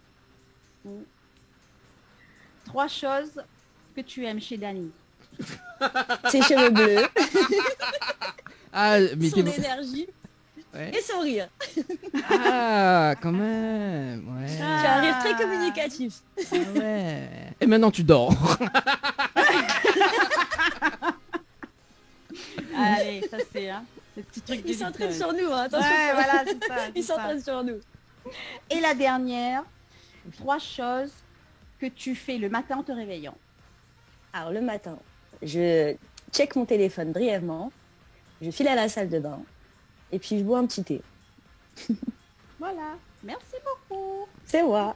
3 choses que tu aimes chez Dani. Ses cheveux bleus, Ah, mais son t'es... énergie Ouais. et son rire. Ah, quand même. Ouais. Tu as un rire très communicatif. Ah ouais. Et maintenant tu dors. Allez, ça c'est le petit truc Il de s'entraîne Little. sur nous, hein, attention. Ouais, voilà, c'est ça. Il c'est ça. s'entraîne sur nous. Et la dernière, 3 choses que tu fais le matin en te réveillant. Alors, le matin, je check mon téléphone brièvement, je file à la salle de bain et puis je bois un petit thé. Voilà. Merci beaucoup. C'est moi.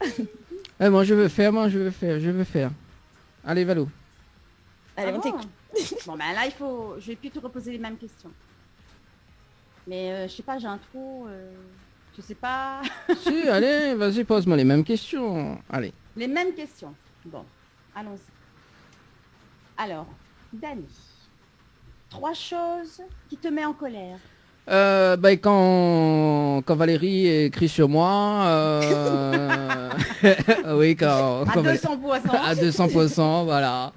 Moi je veux faire. Allez Valou. Allez, Ah on bon t'écoute. Bon, ben là, je vais plus te reposer les mêmes questions. Mais je sais pas, j'ai un trou. Je sais pas. Si, allez, vas-y, pose-moi les mêmes questions. Allez. Les mêmes questions. Bon, allons-y. Alors, Dani, 3 choses qui te mettent en colère. Quand Valérie écrit sur moi, oui, À quand 200%. à 200%, voilà.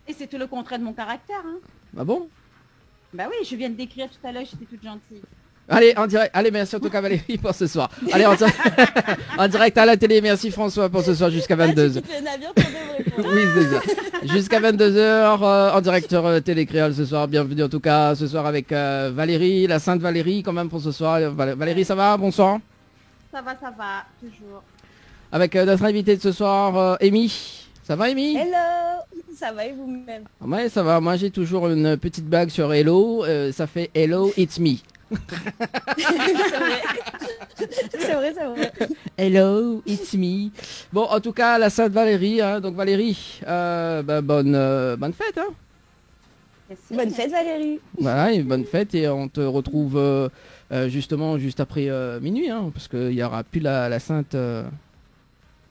Et c'est tout le contraire de mon caractère. Hein. Bah bon. Bah oui, je viens de décrire tout à l'heure, j'étais toute gentille. Allez, en direct. Allez, merci en tout cas Valérie pour ce soir. Allez, en direct à la télé. Merci François pour ce soir jusqu'à 22h. Le navire pour de vrai. Oui, c'est ça. Jusqu'à 22h en direct sur Télé Créole ce soir. Bienvenue en tout cas ce soir avec Valérie, la Sainte Valérie quand même pour ce soir. Valérie, ça va? Bonsoir. Ça va, toujours. Avec notre invité de ce soir, Amy. Ça va, Amy? Hello. Ça va et vous-même? Ouais, ça va. Moi, j'ai toujours une petite blague sur Hello. Ça fait Hello, it's me. C'est vrai. Hello, it's me. Bon, en tout cas, la Sainte Valérie. Hein, donc Valérie, bonne fête. Hein. Merci. Bonne fête, Valérie. Voilà, et bonne fête. Et on te retrouve justement juste après minuit. Hein, parce qu'il n'y aura plus la Sainte...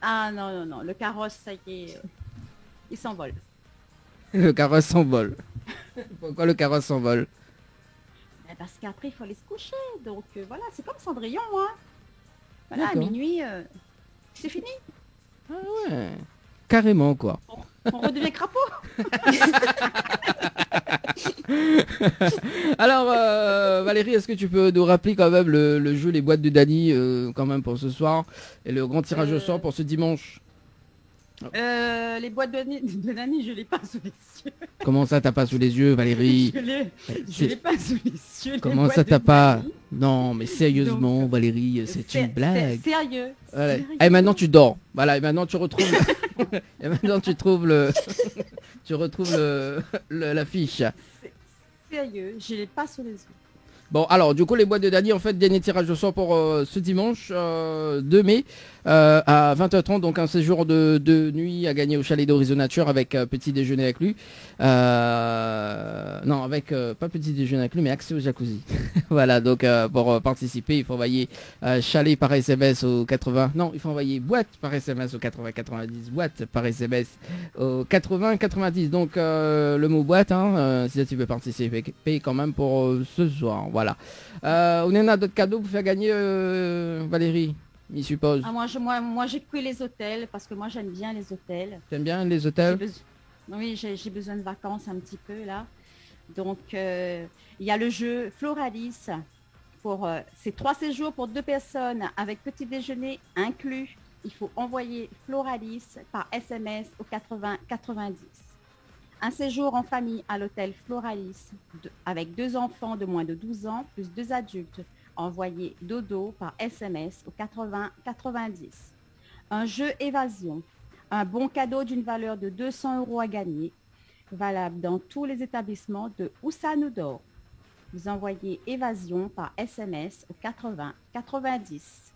Ah non, le carrosse, ça y est, il s'envole. Le carrosse s'envole. Pourquoi le carrosse s'envole? Parce qu'après, il faut aller se coucher. Donc voilà, c'est comme Cendrillon. Hein. Voilà, à D'accord. minuit, c'est fini. Ah ouais. Carrément, quoi. On redevient crapaud. Alors, Valérie, est-ce que tu peux nous rappeler quand même le jeu Les boîtes de Dani quand même pour ce soir et le grand tirage au sort pour ce dimanche? Les boîtes de Dani, je l'ai pas sous les yeux. Comment ça t'as pas sous les yeux, Valérie? Je l'ai pas sous les yeux. les Comment boîtes ça de t'as pas? Dani. Non, mais sérieusement, Donc, Valérie, c'est une blague. Sérieux. Voilà. Sérieux. Et maintenant tu dors. Voilà, et maintenant tu retrouves et maintenant tu trouves tu retrouves l'affiche. Sérieux, je l'ai pas sous les yeux. Bon, alors du coup les boîtes de Dani, en fait, dernier tirage au sort pour ce dimanche 2 mai à 20h30, donc un séjour de nuit à gagner au chalet d'Horizon Nature avec petit déjeuner inclus. Non, avec pas petit déjeuner inclus, mais accès au jacuzzi. Voilà, donc pour participer, il faut envoyer chalet par SMS au 80. Non, il faut envoyer boîte par SMS au 80 90, boîte par SMS au 80 90. Donc le mot boîte, hein, si tu veux participer, paye quand même pour ce soir. Voilà. On en a d'autres cadeaux pour faire gagner, Valérie, il suppose. Ah, moi j'ai que les hôtels parce que moi j'aime bien les hôtels. T'aimes bien les J'ai hôtels? Oui, j'ai besoin de vacances un petit peu là. Donc il y a le jeu Floralis pour c'est 3 séjours pour 2 personnes avec petit déjeuner inclus. Il faut envoyer Floralis par SMS au 80 90. Un séjour en famille à l'hôtel Floralis avec 2 enfants de moins de 12 ans plus 2 adultes. Envoyez Dodo par SMS au 80 90. Un jeu évasion. Un bon cadeau d'une valeur de 200 € à gagner. Valable dans tous les établissements de Oussanoudor. Vous envoyez évasion par SMS au 80 90.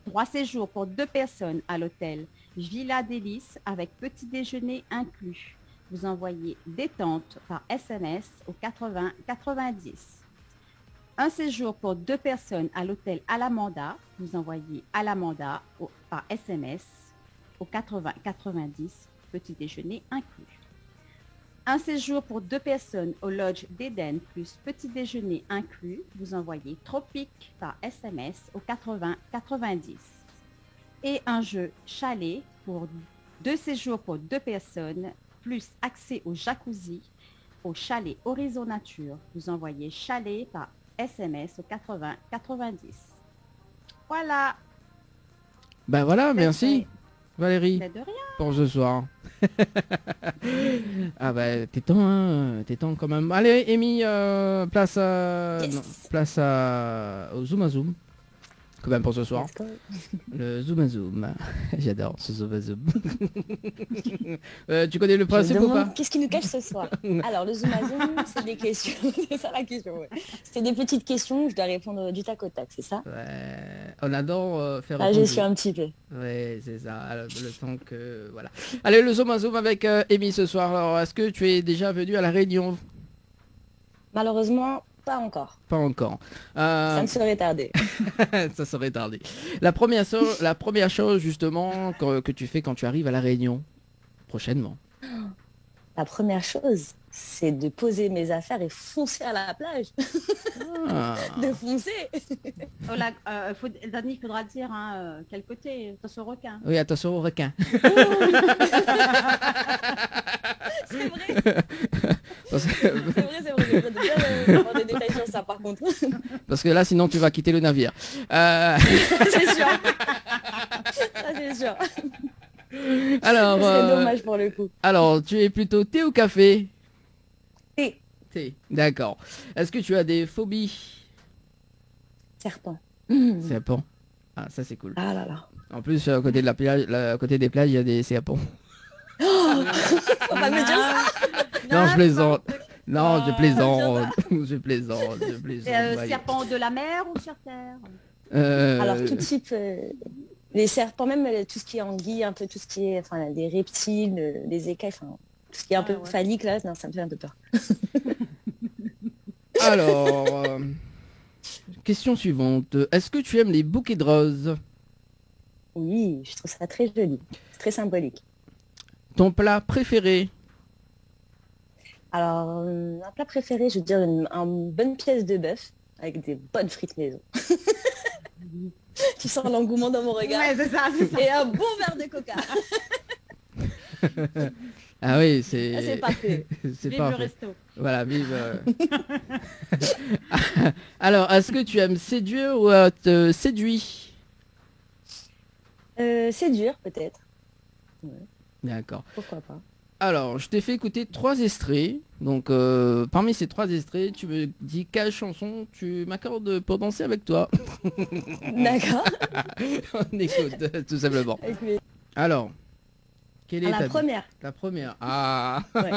3 séjours pour 2 personnes à l'hôtel Villa Délice avec petit déjeuner inclus. Vous envoyez détente par SMS au 80 90. Un séjour pour 2 personnes à l'hôtel Alamanda. Vous envoyez Alamanda par SMS au 80-90, petit déjeuner inclus. Un séjour pour 2 personnes au Lodge d'Éden plus petit déjeuner inclus, vous envoyez Tropique par SMS au 80-90. Et un jeu chalet pour 2 séjours pour 2 personnes plus accès au jacuzzi au chalet Horizon Nature. Vous envoyez chalet par SMS au 80-90. Voilà. Ben voilà, merci Valérie Mais de rien. pour ce soir. Ah bah t'es temps quand même. Allez Amy, place au Zoom à Zoom. Quand même pour ce soir. Le Zoom à Zoom. J'adore ce Zoom à Zoom. Tu connais le principe ou pas? Qu'est-ce qui nous cache ce soir? Alors le Zoom à Zoom, c'est des questions. C'est ça la question, ouais. C'est des petites questions où je dois répondre du tac au tac, c'est ça? Ouais. On adore faire Ah, j'y suis un petit peu. Ouais, c'est ça. Le temps que... Voilà. Allez, le Zoom à Zoom avec Amy ce soir. Alors, est-ce que tu es déjà venu à La Réunion? Malheureusement, pas encore. Pas encore. Ça me serait tardé. Ça serait tardé. La première chose justement que tu fais quand tu arrives à La Réunion, prochainement. La première chose, c'est de poser mes affaires et foncer à la plage. Ah. De foncer. Oh là, Dani, il faudra dire quel côté, attention au requin. Oui, attention au requin. C'est vrai. C'est vrai. Je voudrais bien avoir des détails sur ça par contre. Parce que là, sinon, tu vas quitter le navire. C'est sûr. Ça, c'est sûr. Alors, c'est dommage pour le coup. Alors, tu es plutôt thé ou café? Thé. Thé, d'accord. Est-ce que tu as des phobies? Serpent. Serpents. Ah, ça c'est cool. Ah là là. En plus, à côté de la plage, à côté des plages, il y a des serpents. Faut pas me dire ça. Non, je plaisante. Non, je plaisante. Je plaisante. Serpent de la mer ou sur terre? Alors tout type, les serpents, même tout ce qui est anguille, un peu tout ce qui est, enfin les reptiles, les écailles, enfin tout ce qui est un peu phallique là, non, ça me fait un peu peur. Alors, question suivante. Est-ce que tu aimes les bouquets de roses? Oui, je trouve ça très joli, très symbolique. Ton plat préféré? Alors, un plat préféré, je veux dire une bonne pièce de bœuf avec des bonnes frites maison. Tu sens l'engouement dans mon regard. Ouais, c'est ça. Et un bon verre de coca. Ah oui, c'est... Ah, c'est parfait. C'est Vive parfait. le resto. Voilà, vive. Alors, est-ce que tu aimes séduire ou te séduit? C'est dur, peut-être. Ouais, D'accord. pourquoi pas. Alors, je t'ai fait écouter 3 extraits. Donc, parmi ces 3 extraits, tu me dis quelle chanson tu m'accordes pour danser avec toi. D'accord. On écoute, tout simplement. Écoutez, Alors, quelle est la ta première. La première. Ah. Ouais.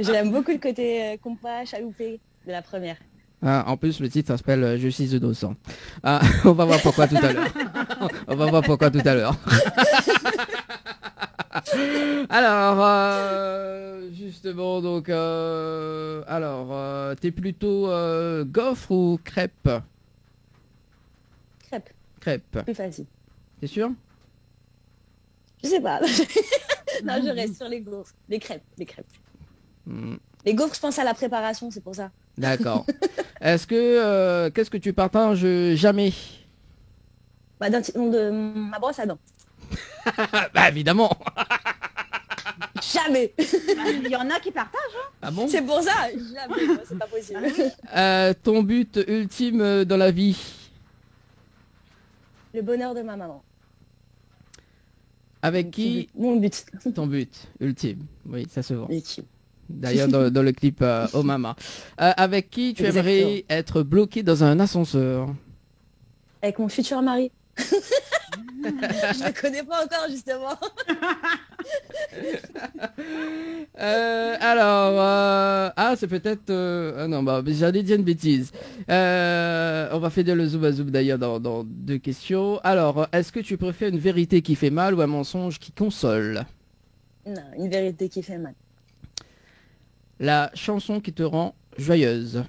J'aime beaucoup le côté compas, chaloupé de la première. Ah, en plus, le titre s'appelle Je suis innocent. Ah, on va voir pourquoi tout à l'heure. On va voir pourquoi tout à l'heure. Alors, justement, donc, t'es plutôt gaufre ou crêpe? Crêpe, Crêpe. plus facile. T'es sûr? Je sais pas. Non, je reste sur les gaufres. Les crêpes, les crêpes. Hmm, Les gaufres, je pense à la préparation, c'est pour ça. d'accord. Est-ce que qu'est-ce que tu partages jamais? Bah, de ma brosse à dents. Bah évidemment. Jamais. Il y en a qui partagent. Ah bon? C'est pour ça. Jamais. Moi, c'est pas possible. Ton but ultime dans la vie? Le bonheur de ma maman. Avec qui? Mon but. Ton but ultime. Oui, ça se voit. Ultime. D'ailleurs, dans le clip Oh Mama. Avec qui tu Exactement. aimerais être bloqué dans un ascenseur? Avec mon futur mari. Je le connais pas encore, justement. C'est peut-être... ah non, bah, j'allais dire une bêtise. On va faire le zoom à zoom d'ailleurs dans 2 questions. Alors, est-ce que tu préfères une vérité qui fait mal ou un mensonge qui console? Non, une vérité qui fait mal. La chanson qui te rend joyeuse?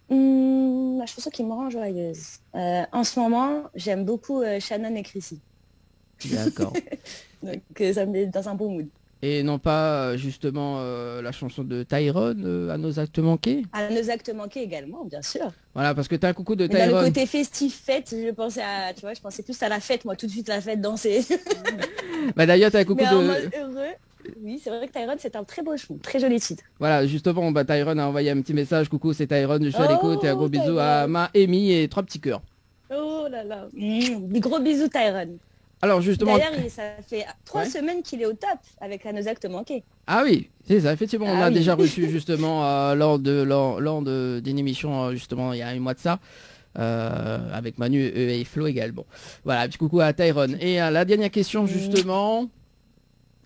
La chanson qui me rend joyeuse. En ce moment, j'aime beaucoup Shannon et Chrissy. D'accord. Donc ça me met dans un bon mood. Et non pas justement la chanson de Tyrone, à nos actes manqués. À nos actes manqués également, bien sûr. Voilà, parce que t'as un coucou de Mais dans le Tyrone. côté festif, fête, je pensais à, tu vois, je pensais plus à la fête, moi, tout de suite la fête, danser. Bah d'ailleurs t'as un coucou Mais en de... mode heureux. Oui, c'est vrai que Tyrone, c'est un très beau chou, très joli titre. Voilà, justement, bah Tyrone a envoyé un petit message. Coucou, c'est Tyrone, je suis à l'écoute. Et un gros bisou à Tyrone. ma Amy et 3 petits cœurs. Oh là là. Des gros bisous, Tyrone. Alors justement... D'ailleurs, ça fait 3 Ouais. semaines qu'il est au top avec à nos actes manqués. Ah oui, c'est ça, effectivement, on Ah a oui. déjà reçu justement d'une émission justement il y a un mois de ça, avec Manu et Flo également. Voilà, petit coucou à Tyrone. Et la dernière question justement,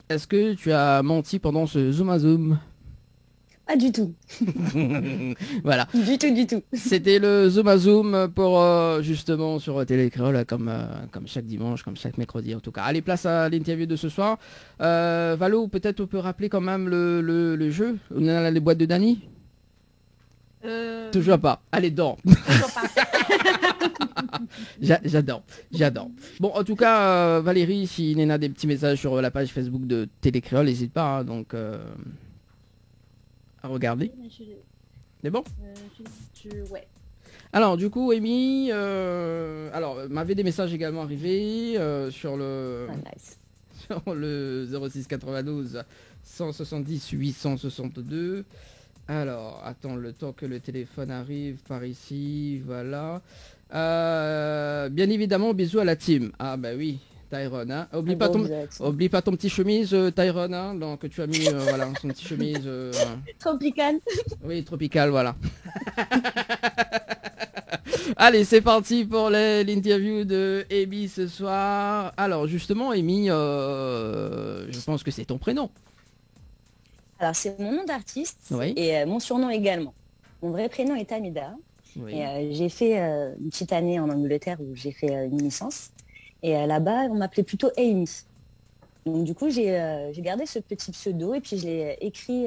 est-ce que tu as menti pendant ce Zoom à Zoom? Pas du tout. Voilà, Du tout. c'était le Zoom à Zoom pour justement sur Télécréole comme chaque dimanche, comme chaque mercredi en tout cas. Allez, place à l'interview de ce soir. Valo, peut-être on peut rappeler quand même le jeu. On a les boîtes de Dany. Toujours pas. Allez, dors. Toujours pas. J'adore. Bon, en tout cas, Valérie, s'il y en a des petits messages sur la page Facebook de Télécréole, n'hésite pas, hein, donc à regarder. C'est bon? Ouais. Alors, du coup, Amy, m'avait des messages également arrivés sur le Ah, nice. sur le 06 92 170 862. Alors, attends le temps que le téléphone arrive par ici, voilà. Bien évidemment, bisous à la team. Ah bah oui, Tyrone, hein. Oublie pas ton petit chemise, Tyrone, hein, donc, que tu as mis, voilà, son petit chemise. Tropical. Oui, tropical, voilà. Allez, c'est parti pour l'interview de Amy ce soir. Alors, justement, Amy, je pense que c'est ton prénom. Alors, c'est mon nom d'artiste Oui. et mon surnom également. Mon vrai prénom est Amida. Oui. Et j'ai fait une petite année en Angleterre où j'ai fait une licence. Et là-bas, on m'appelait plutôt Amy. Donc du coup, j'ai gardé ce petit pseudo et puis je l'ai écrit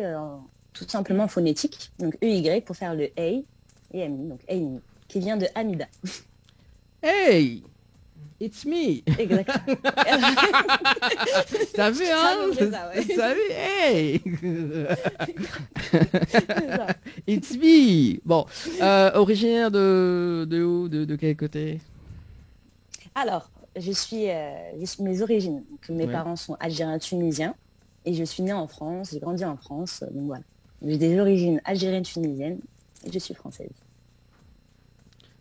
tout simplement en phonétique. Donc EY pour faire le A et Amy, donc Amy, qui vient de Amida. Hey, it's me. Exactement. T'as vu, hein? C'est ça, ouais. T'as vu? Hey. C'est ça. It's me. Bon, originaire de où? De quel côté? Alors, je suis mes origines. Donc, mes Ouais. parents sont algériens tunisiens et je suis née en France, j'ai grandi en France. Donc voilà. J'ai des origines algériennes tunisiennes et je suis française.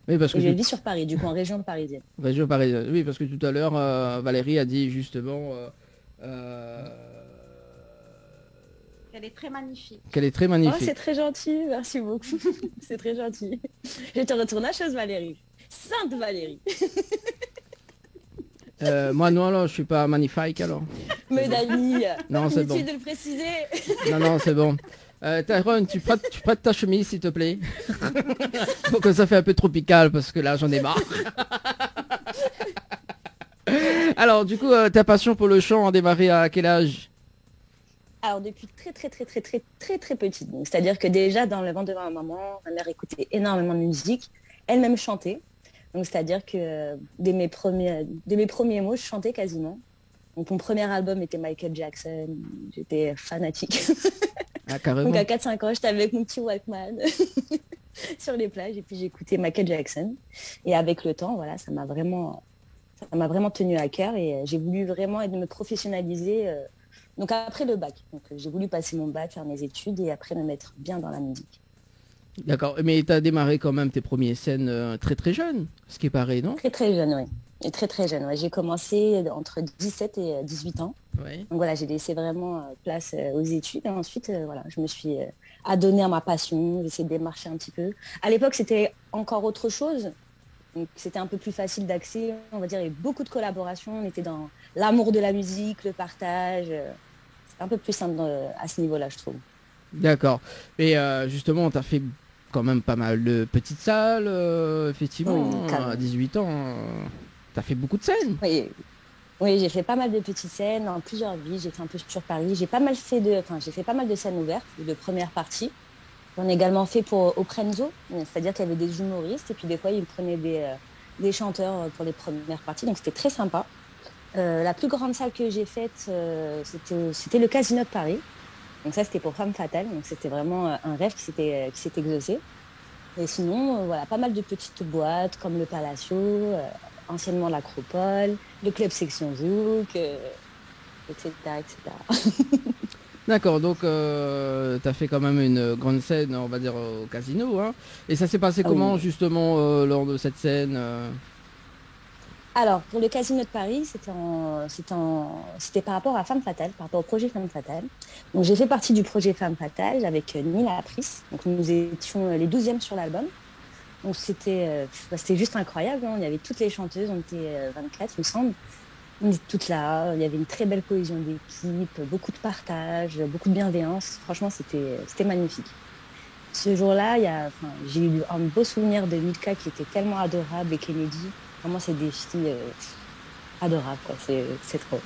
Oui, parce que Et je vis sur Paris, du coup en région parisienne. région parisienne. Oui, parce que tout à l'heure, Valérie a dit justement Elle est très magnifique. qu'elle est très Oh, magnifique. c'est très gentil, merci beaucoup. C'est très gentil. Je te retourne la chose, Valérie. Sainte Valérie. Moi, non, je suis pas magnifique alors. Mais Dani, Non, c'est bon. inutile de le préciser. Non, c'est bon. Tyrone, tu prêtes ta chemise, s'il te plaît. Faut que ça fait un peu tropical, parce que là, j'en ai marre. Alors, du coup, ta passion pour le chant a démarré à quel âge? Alors depuis très petite. Donc, c'est-à-dire que déjà dans le ventre de ma maman, ma mère écoutait énormément de musique, elle-même chantait. Donc c'est-à-dire que dès mes premiers mots, je chantais quasiment. Donc mon premier album était Michael Jackson, j'étais fanatique. Ah, carrément. Donc à 4-5 ans, j'étais avec mon petit Walkman sur les plages et puis j'écoutais Michael Jackson. Et avec le temps, voilà, ça m'a vraiment tenu à cœur et j'ai voulu vraiment me professionnaliser. Donc après le bac, donc j'ai voulu passer mon bac, faire mes études et après me mettre bien dans la musique. D'accord, mais tu as démarré quand même tes premières scènes très jeune, ce qui paraît, non? Très jeune, oui. Et très jeune, ouais. J'ai commencé entre 17 et 18 ans. Oui. Donc voilà, j'ai laissé vraiment place aux études et ensuite, voilà, je me suis adonnée à ma passion, j'ai essayé de démarcher un petit peu. À l'époque, c'était encore autre chose. Donc c'était un peu plus facile d'accès, on va dire, il y avait beaucoup de collaborations, on était dans l'amour de la musique, le partage. C'était un peu plus simple à ce niveau-là, je trouve. D'accord. Et justement, tu as fait quand même pas mal de petites salles, effectivement, Oui, quand même. à 18 ans. Tu as fait beaucoup de scènes. Oui, j'ai fait pas mal de petites scènes dans plusieurs villes, j'ai fait un peu sur Paris, j'ai fait pas mal de scènes ouvertes, de première partie. J'en ai également fait au Prenzo, c'est-à-dire qu'il y avait des humoristes et puis des fois ils prenaient des chanteurs pour les premières parties, donc c'était très sympa. La plus grande salle que j'ai faite, c'était le Casino de Paris. Donc ça, c'était pour Femme Fatale. Donc c'était vraiment un rêve qui s'est exaucé. Et sinon, voilà, pas mal de petites boîtes comme le Palacio, anciennement l'Acropole, le Club Section Zouk, etc., etc. D'accord, donc tu as fait quand même une grande scène, on va dire, au casino. Hein. Et ça s'est passé comment, oui. justement, lors de cette scène Alors, pour le Casino de Paris, c'était par rapport à Femme Fatale, par rapport au projet Femme Fatale. Donc, j'ai fait partie du projet Femme Fatale avec Nila Apris. Donc, nous étions les 12e sur l'album. Donc, c'était juste incroyable. Hein. Il y avait toutes les chanteuses, on était 24, il me semble. On était toutes là. Il y avait une très belle cohésion d'équipe, beaucoup de partage, beaucoup de bienveillance. Franchement, c'était magnifique. Ce jour-là, j'ai eu un beau souvenir de Milka qui était tellement adorable et Kennedy. Vraiment, c'est des filles adorables, quoi. C'est trop.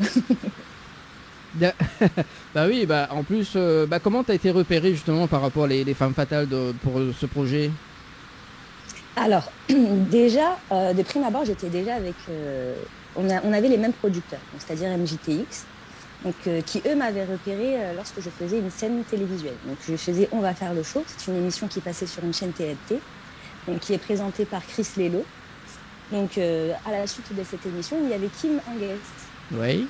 Bah oui, bah en plus, comment tu as été repéré justement par rapport les femmes fatales pour ce projet? Alors, déjà, de prime abord, j'étais déjà avec... on avait les mêmes producteurs, donc c'est-à-dire MJTX, donc, qui, eux, m'avaient repéré lorsque je faisais une scène télévisuelle. Donc, je faisais On va faire le show. C'est une émission qui passait sur une chaîne TNT, donc, qui est présentée par Chris Lello. Donc, à la suite de cette émission, il y avait Kim en guest. Oui.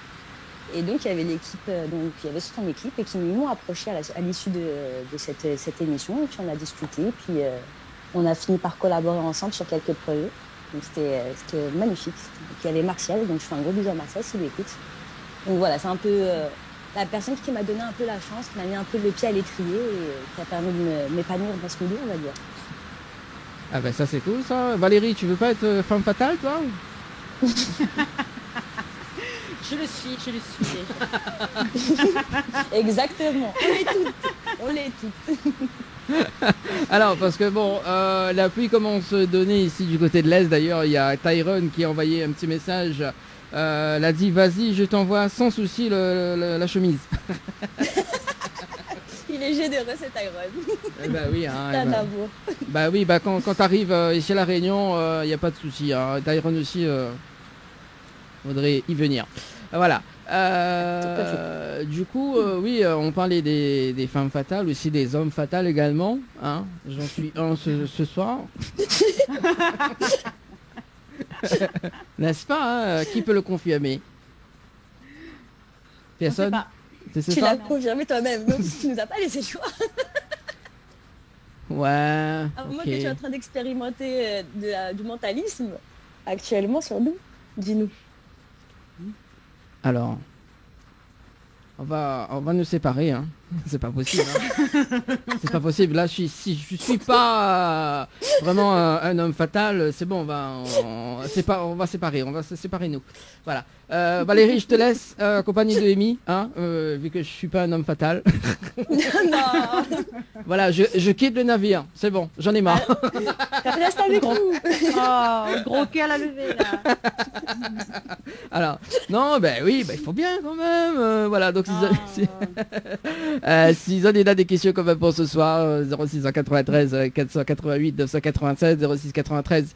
Et donc, il y avait l'équipe, donc il y avait son équipe et qui m'ont approché à l'issue de cette émission. Et puis, on a discuté. Et puis, on a fini par collaborer ensemble sur quelques projets. Donc, c'était magnifique. Donc, il y avait Martial. Donc, je fais un gros bisou à Martial s'il écoute. Donc, voilà, c'est un peu la personne qui m'a donné un peu la chance, qui m'a mis un peu le pied à l'étrier et qui a permis de m'épanouir dans ce milieu, on va dire. Ah bah ça c'est cool ça. Valérie, tu veux pas être femme fatale toi? Je le suis déjà. Exactement, on l'est toutes. Alors parce que bon, la pluie commence à donner ici du côté de l'Est. D'ailleurs, il y a Tyron qui a envoyé un petit message. Elle a dit vas-y, je t'envoie sans souci la chemise. Il est généreux cet Iron. Eh bah oui, hein, C'est un amour. Bah oui, bah quand t'arrives ici à La Réunion, il n'y a pas de souci. Hein. Tyron aussi, faudrait y venir. Voilà. Du coup, oui, on parlait des femmes fatales, aussi des hommes fatals également. Hein. J'en suis un ce soir. N'est-ce pas hein. Qui peut le confirmer? Personne. Tu l'as confirmé toi-même, donc tu nous as pas laissé le choix. Ouais. À moins que tu es en train d'expérimenter du mentalisme actuellement sur nous, dis-nous. Alors, on va nous séparer, hein. C'est pas possible. Hein. C'est pas possible. Là, si je suis pas vraiment un homme fatal, c'est bon, on va se séparer nous. Voilà. Valérie, je te laisse accompagnée de Amy, hein, vu que je suis pas un homme fatal. Non. Voilà, je quitte le navire. C'est bon, j'en ai marre. Reste avec nous. Oh, gros cœur à lever là. Alors, non, ben oui, il faut bien quand même. Voilà, donc s'ils ont des questions comme pour ce soir, 0693 488 996, 0693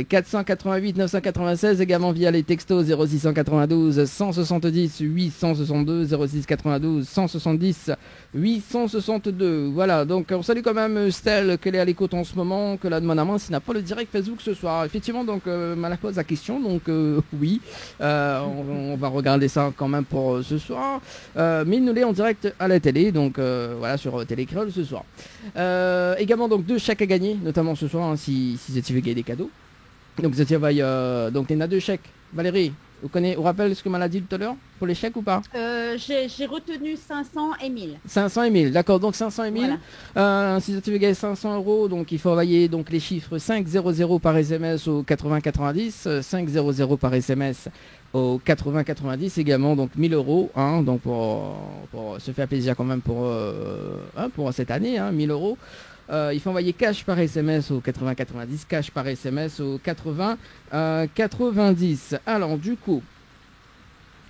488 996, également via les textos 0692 170 862, 0692 170 862. Voilà, donc on salue quand même Stella qu'elle est à l'écoute en ce moment, que la demande à main s'il n'a pas le direct Facebook ce soir. Effectivement, donc Mala pose la question, donc oui, on va regarder ça quand même pour ce soir. Mais nous l'est en direct à la télé, donc voilà, sur Télé Créole ce soir. Également donc 2 chèques à gagner, notamment ce soir, hein, si tu veux gagner des cadeaux. Donc donc il y en a 2 chèques. Valérie, vous rappelez ce que m'a dit tout à l'heure pour les chèques ou pas? J'ai retenu 500 et 1000. 500 et 1000, d'accord, donc 500 et 1000. Voilà. Si tu veux gagner 500 €, donc il faut envoyer donc les chiffres 500 par SMS au 8090, 500 par SMS au 8090, également donc 1000 €, hein, donc pour se faire plaisir quand même pour cette année, hein, 1000 €. Il faut envoyer cash par SMS au 8090, cash par SMS au 8090. Alors du coup,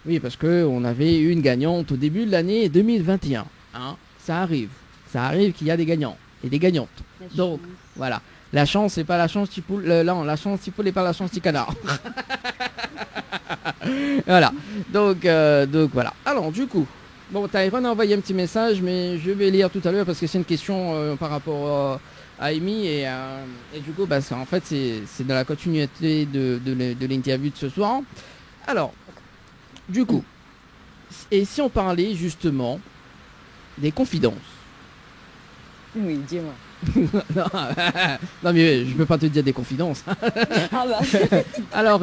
oui, parce que on avait une gagnante au début de l'année 2021. Hein, ça arrive qu'il y a des gagnants et des gagnantes. Donc voilà. La chance, c'est pas la chance qui poule. Non, la chance qui poule et pas la chance qui canard. Voilà. Donc voilà. Alors du coup, bon, Tyron a envoyé un petit message, mais je vais lire tout à l'heure parce que c'est une question par rapport à Amy et du coup, bah, en fait, c'est dans la continuité de l'interview de ce soir. Alors, du coup, et si on parlait justement des confidences. Oui, dis-moi. non, non, mais je peux pas te dire des confidences. Ah bah, Alors,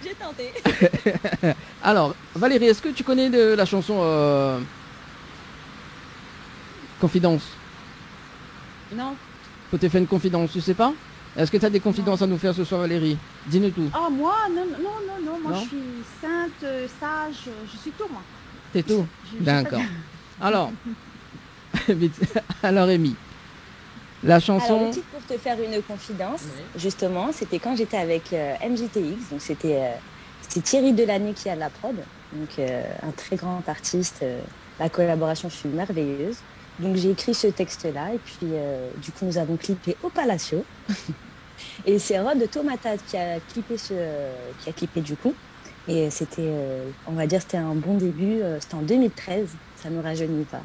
j'ai tenté. alors, Valérie, est-ce que tu connais la chanson Confidence? Non. Faut te faire une confidence, tu sais pas? Est-ce que tu as des confidences à nous faire ce soir, Valérie? Dis-nous tout. Ah, moi, non. Moi, Non je suis sainte, sage, je suis tout, moi. C'est tout? Je D'accord. sais Alors, vite. Alors, Amy, la chanson... Alors, le titre pour te faire une confidence, justement, c'était quand j'étais avec MJTX, donc c'est Thierry Delany qui a de la prod, donc un très grand artiste, la collaboration fut merveilleuse. Donc j'ai écrit ce texte-là et puis du coup nous avons clippé au Palacio. Et c'est Rod Tomata qui a clippé du coup. Et c'était, on va dire, c'était un bon début. C'était en 2013, ça ne me rajeunit pas.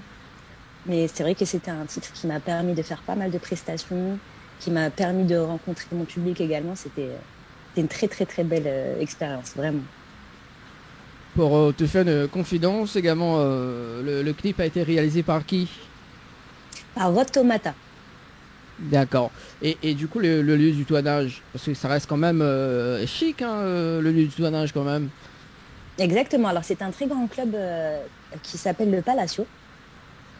Mais c'est vrai que c'était un titre qui m'a permis de faire pas mal de prestations, qui m'a permis de rencontrer mon public également. C'était une très très très belle expérience, vraiment. Pour te faire une confidence également, le clip a été réalisé par qui? Par Rod Tomata. D'accord. Et du coup, le lieu du tournage, parce que ça reste quand même chic, hein, le lieu du tournage quand même. Exactement. Alors c'est un très grand club qui s'appelle le Palacio,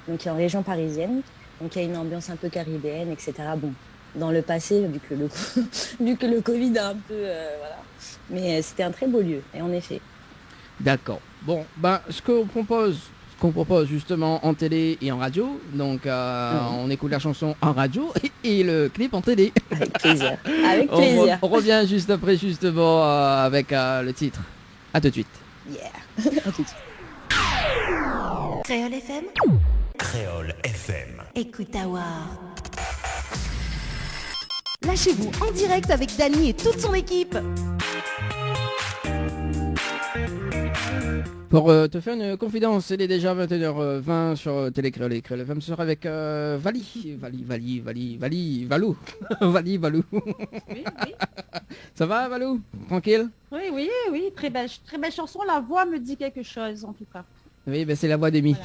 donc qui est en région parisienne. Donc il y a une ambiance un peu caribéenne, etc. Bon, dans le passé, vu que le Covid a un peu, voilà. Mais c'était un très beau lieu, et en effet. D'accord. Bon, ben ce qu'on propose justement en télé et en radio, donc on écoute la chanson en radio et le clip en télé. Avec plaisir. Avec plaisir. On revient juste après justement avec le titre. À tout de suite. Yeah. À tout de suite. Créole FM. Créole FM. Écoute Awar. Lâchez-vous en direct avec Dany et toute son équipe. Pour te faire une confidence, il est déjà 21h20 sur Télé Créole et Créole FM. Ce sera avec Valou. Valou. Oui. Ça va, Valou? Tranquille? Oui. Très belle chanson. La voix me dit quelque chose, en tout cas. Oui, ben c'est la voix d'Amy.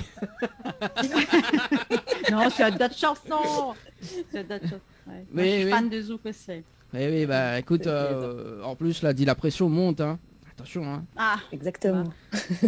Non, c'est d'autres chansons. Ouais. Moi, je suis fan de Zouk aussi. Oui, bah écoute, en plus, là, dit la pression monte, hein. Attention, hein. Ah, Exactement.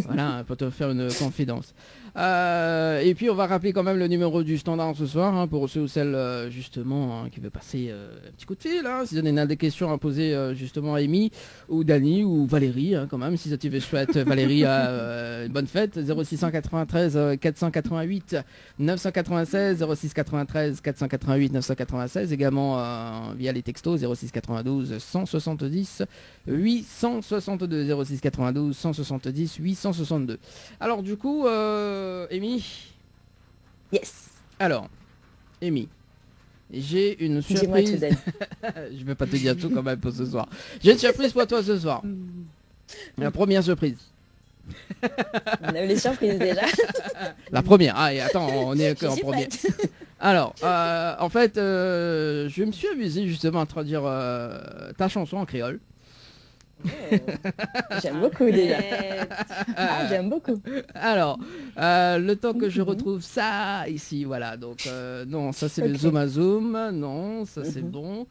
Voilà, pour te faire une confidence. Et puis on va rappeler quand même le numéro du standard ce soir, hein, pour ceux ou celles justement qui veut passer un petit coup de fil, hein, si vous avez des questions à poser justement à Amy ou Dany ou Valérie, hein, quand même, si ça tu veux souhaite Valérie une bonne fête. 0693 488 996, 0693 488 996, également via les textos 0692 170 862, 0692 170 862. Alors du coup, Amy. Yes. Alors, Amy, j'ai une Dis-moi tout, surprise. Dany. Je vais pas te dire tout quand même pour ce soir. J'ai une surprise pour toi ce soir. La première surprise. On a eu les surprises déjà. La première. Ah, et attends, on est Je en suis premier. prête. Alors, en fait, je me suis amusé justement à traduire ta chanson en créole. Oh. J'aime beaucoup déjà. Ah, j'aime beaucoup. Alors, le temps que je retrouve ça ici, voilà. Donc, non, ça c'est le zoom à zoom. Non, ça c'est bon.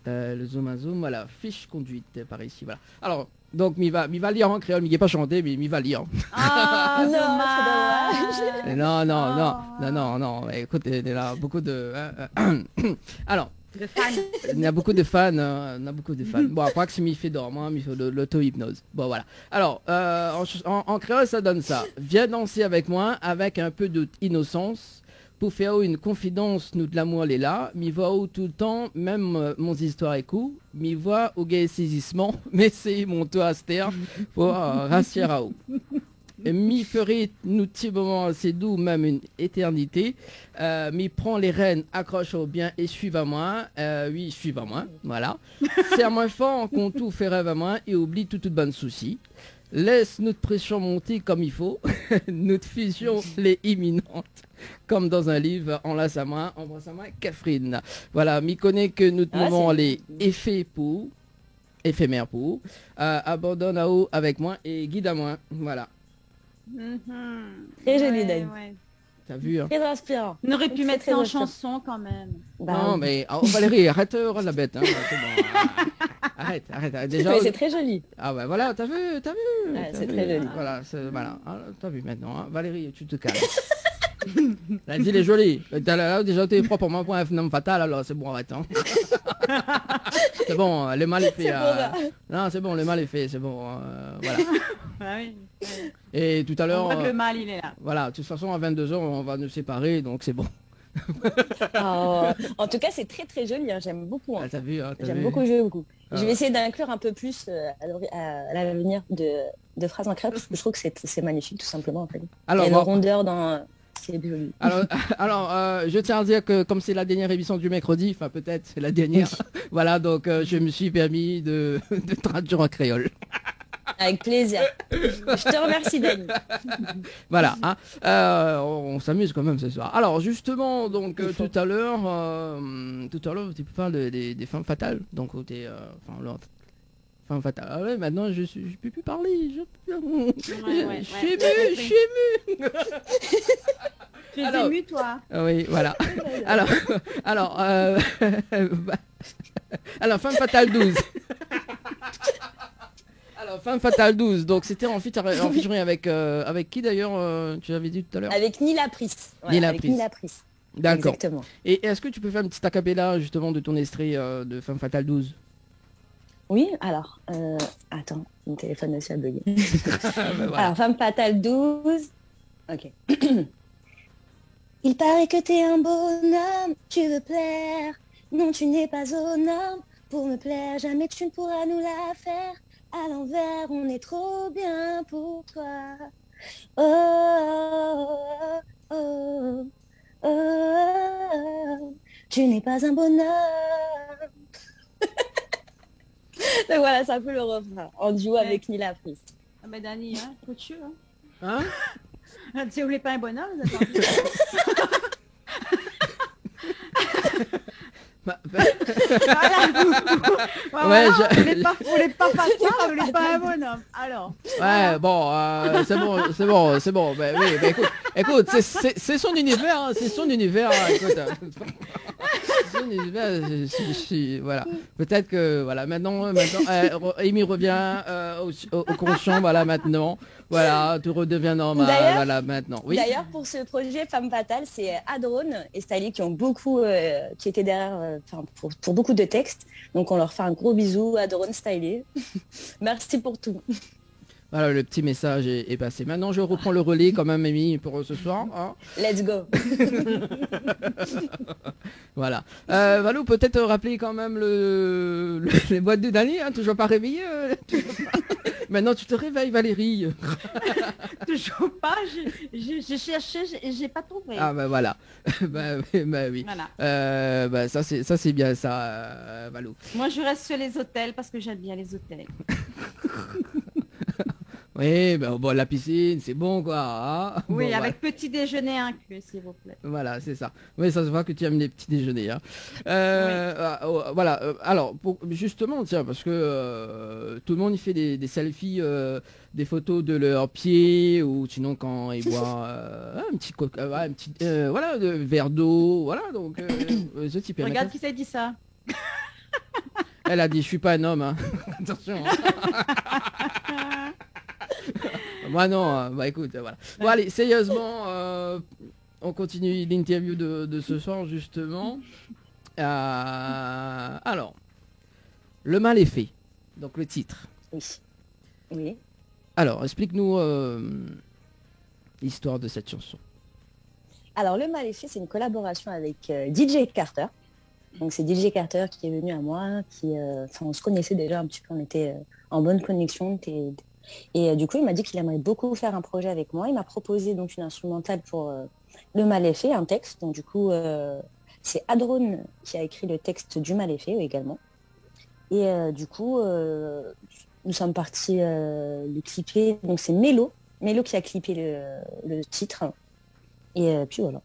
Le zoom à zoom, voilà. Fiche conduite par ici, voilà. Alors, donc, m'y va lire en créole, mais il n'est pas chanté, mais m'y va lire. Ah, Non, dommage. Non. Écoute, il y a beaucoup de... Alors, De fan. il y a beaucoup de fans, Bon, après que c'est m'y fait dormir, m'y fait de l'auto-hypnose. Bon, voilà. Alors, en créole, ça donne ça. Viens danser avec moi, avec un peu d'innocence, pour faire une confidence, nous de l'amour, elle est là. M'y voit tout le temps, même mon histoire est cool. M'y voit au gay saisissement, mais c'est mon toit astère pour rassier à haut. m'y ferait nous petits moments assez doux, même une éternité. M'y prend les rênes, accroche-au bien et suive à moi. Oui, suive à moi, voilà. Serre-moi fort qu'on tout fait rêve à moi et oublie toute bonne souci. Laisse notre pression monter comme il faut. Notre fusion l'est imminente. Comme dans un livre, enlace à moi, embrasse à moi, Catherine. Voilà, m'y connaît que notre moment les effets pour, éphémère pour. Abandonne à haut avec moi et guide à moi. Voilà. Très joli, Dani. T'as vu, hein? Très inspirant. On aurait pu Très, mettre très ça en inspirant. chanson quand même. Non, mais Valérie, arrête la bête. Hein. C'est bon. Arrête. Déjà, Mais c'est très joli. ah ouais, voilà, t'as vu. Ouais, t'as c'est vu. très joli. Voilà, voilà. Ah, t'as vu maintenant. Hein. Valérie, tu te calmes. La dit, elle est jolie. Là, déjà, t'es propre pour moi pour un phénomène fatal, alors c'est bon, arrête. Hein. C'est bon, le mal est fait. Non, c'est bon, le mal est fait, c'est bon. Voilà. Ah oui. Et tout à On l'heure, voit que le mal, il est là. voilà, de toute façon, à 22h, on va nous séparer, donc c'est bon. En tout cas, c'est très très joli. Hein. J'aime beaucoup. Hein. Ah, t'as vu, hein, J'aime beaucoup. Ah, Je vais essayer d'inclure un peu plus à l'avenir de phrases en créole parce que je trouve que c'est magnifique tout simplement. En fait. Alors, il y a une rondeur dans... C'est joli. Alors, je tiens à dire que comme c'est la dernière émission du mercredi, enfin peut-être c'est la dernière, voilà, donc je me suis permis de traduire en créole. Avec plaisir. Je te remercie, Dani. Voilà, hein. On s'amuse quand même ce soir. Alors justement, donc tout à l'heure, tu parles des femmes fatales, donc côté, enfin l'autre. Femme fatale. Ah ouais, maintenant je peux plus parler. Je suis ému. Tu es ému, toi. Oui, voilà. Alors, alors, Femme Fatale 12. Alors, Femme Fatale 12. Donc, c'était en featuring avec qui d'ailleurs tu l'avais dit tout à l'heure. Avec Nila Pris. Voilà, Nila Pris. D'accord. Exactement. Et est-ce que tu peux faire un petit acapella justement de ton extrait de Femme Fatale 12? Oui, alors, attends, mon téléphone aussi a bugué. Ben voilà. Alors, Femme Fatale 12. Ok. Il paraît que t'es un bonhomme, tu veux plaire. Non, tu n'es pas aux normes. Pour me plaire, jamais tu ne pourras nous la faire. À l'envers, on est trop bien pour toi. Oh, oh, oh, oh, oh. Tu n'es pas un bonhomme. Donc voilà, c'est un peu le refrain, en duo avec Nila Pris. Ah ben Dani, hein, trop de Hein? Tu voulais pas un bonhomme, vous attendez. Ouais, vous voulez pas fatal, vous voulez pas un bonhomme. Alors. Ouais, bon, c'est bon. Ben oui, ben écoute, c'est son univers, hein, c'est son univers. Écoute, c'est son univers. Voilà. Peut-être que voilà, maintenant, Amy revient au conscient, voilà maintenant. Voilà, tout redevient normal, voilà maintenant. Oui. D'ailleurs, pour ce projet Femme Fatale, c'est Adrone et Stylie qui ont beaucoup, qui étaient derrière, pour beaucoup de textes. Donc on leur fait un gros bisou, Adrone, Stylie. Merci pour tout. Voilà, le petit message est passé. Maintenant, je reprends le relais quand même, Amy, pour ce soir. Hein. Let's go. Voilà. Valou, peut-être rappeler quand même les boîtes de Dani, hein, toujours pas réveillé. Maintenant, tu te réveilles, Valérie. Toujours pas, j'ai cherché, j'ai pas trouvé. Ah ben voilà. bah oui. Voilà. Ça c'est bien ça, Valou. Moi, je reste sur les hôtels parce que j'aime bien les hôtels. Oui, bon, la piscine, c'est bon quoi. Hein, oui, bon, avec petit déjeuner inclus, s'il vous plaît. Voilà, c'est ça. Oui, ça se voit que tu aimes les petits déjeuners. Hein. Oui. Voilà. Alors, justement, tiens, parce que tout le monde il fait des selfies, des photos de leurs pieds, ou sinon quand ils boivent un petit voilà, de verre d'eau, voilà. Donc, ce type. Regarde qui s'est dit ça. Elle a dit, je suis pas un homme. Hein. Attention. Hein. Moi non, bah écoute, voilà. Bon allez, sérieusement, on continue l'interview de ce soir justement. Alors, le mal est fait, donc le titre. Oui. Alors, explique-nous l'histoire de cette chanson. Alors, le mal est fait, c'est une collaboration avec DJ Carter. Donc c'est DJ Carter qui est venu à moi, on se connaissait déjà un petit peu, on était en bonne connexion, Et du coup, il m'a dit qu'il aimerait beaucoup faire un projet avec moi. Il m'a proposé donc une instrumentale pour Le Mal est fait, un texte. Donc du coup, c'est Adrone qui a écrit le texte du Mal est fait également. Et du coup, nous sommes partis le clipper. Donc c'est Mélo qui a clippé le titre. Et puis voilà.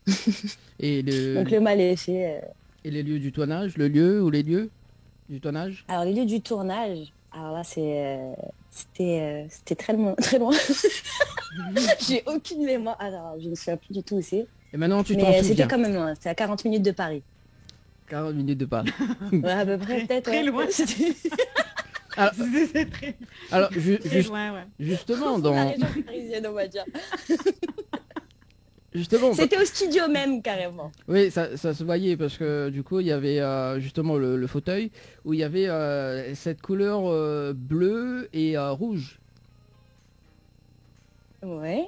Et donc Le Mal est fait. Et les lieux du tournage, le lieu ou les lieux du tournage? Alors les lieux du tournage, alors là c'était très loin. Très loin. J'ai aucune mémoire. Alors je ne sais plus du tout où c'est. Et maintenant tu t'en Mais souviens. c'était quand même loin. C'était à 40 minutes de Paris. 40 minutes de Paris. Ouais, à peu près peut-être. Très loin. Alors, C'est très, alors très loin, ouais. justement, La dans... région parisienne, on va dire. Justement, C'était au studio même carrément. oui, ça se voyait parce que du coup, il y avait justement le fauteuil où il y avait cette couleur bleue et rouge. Ouais.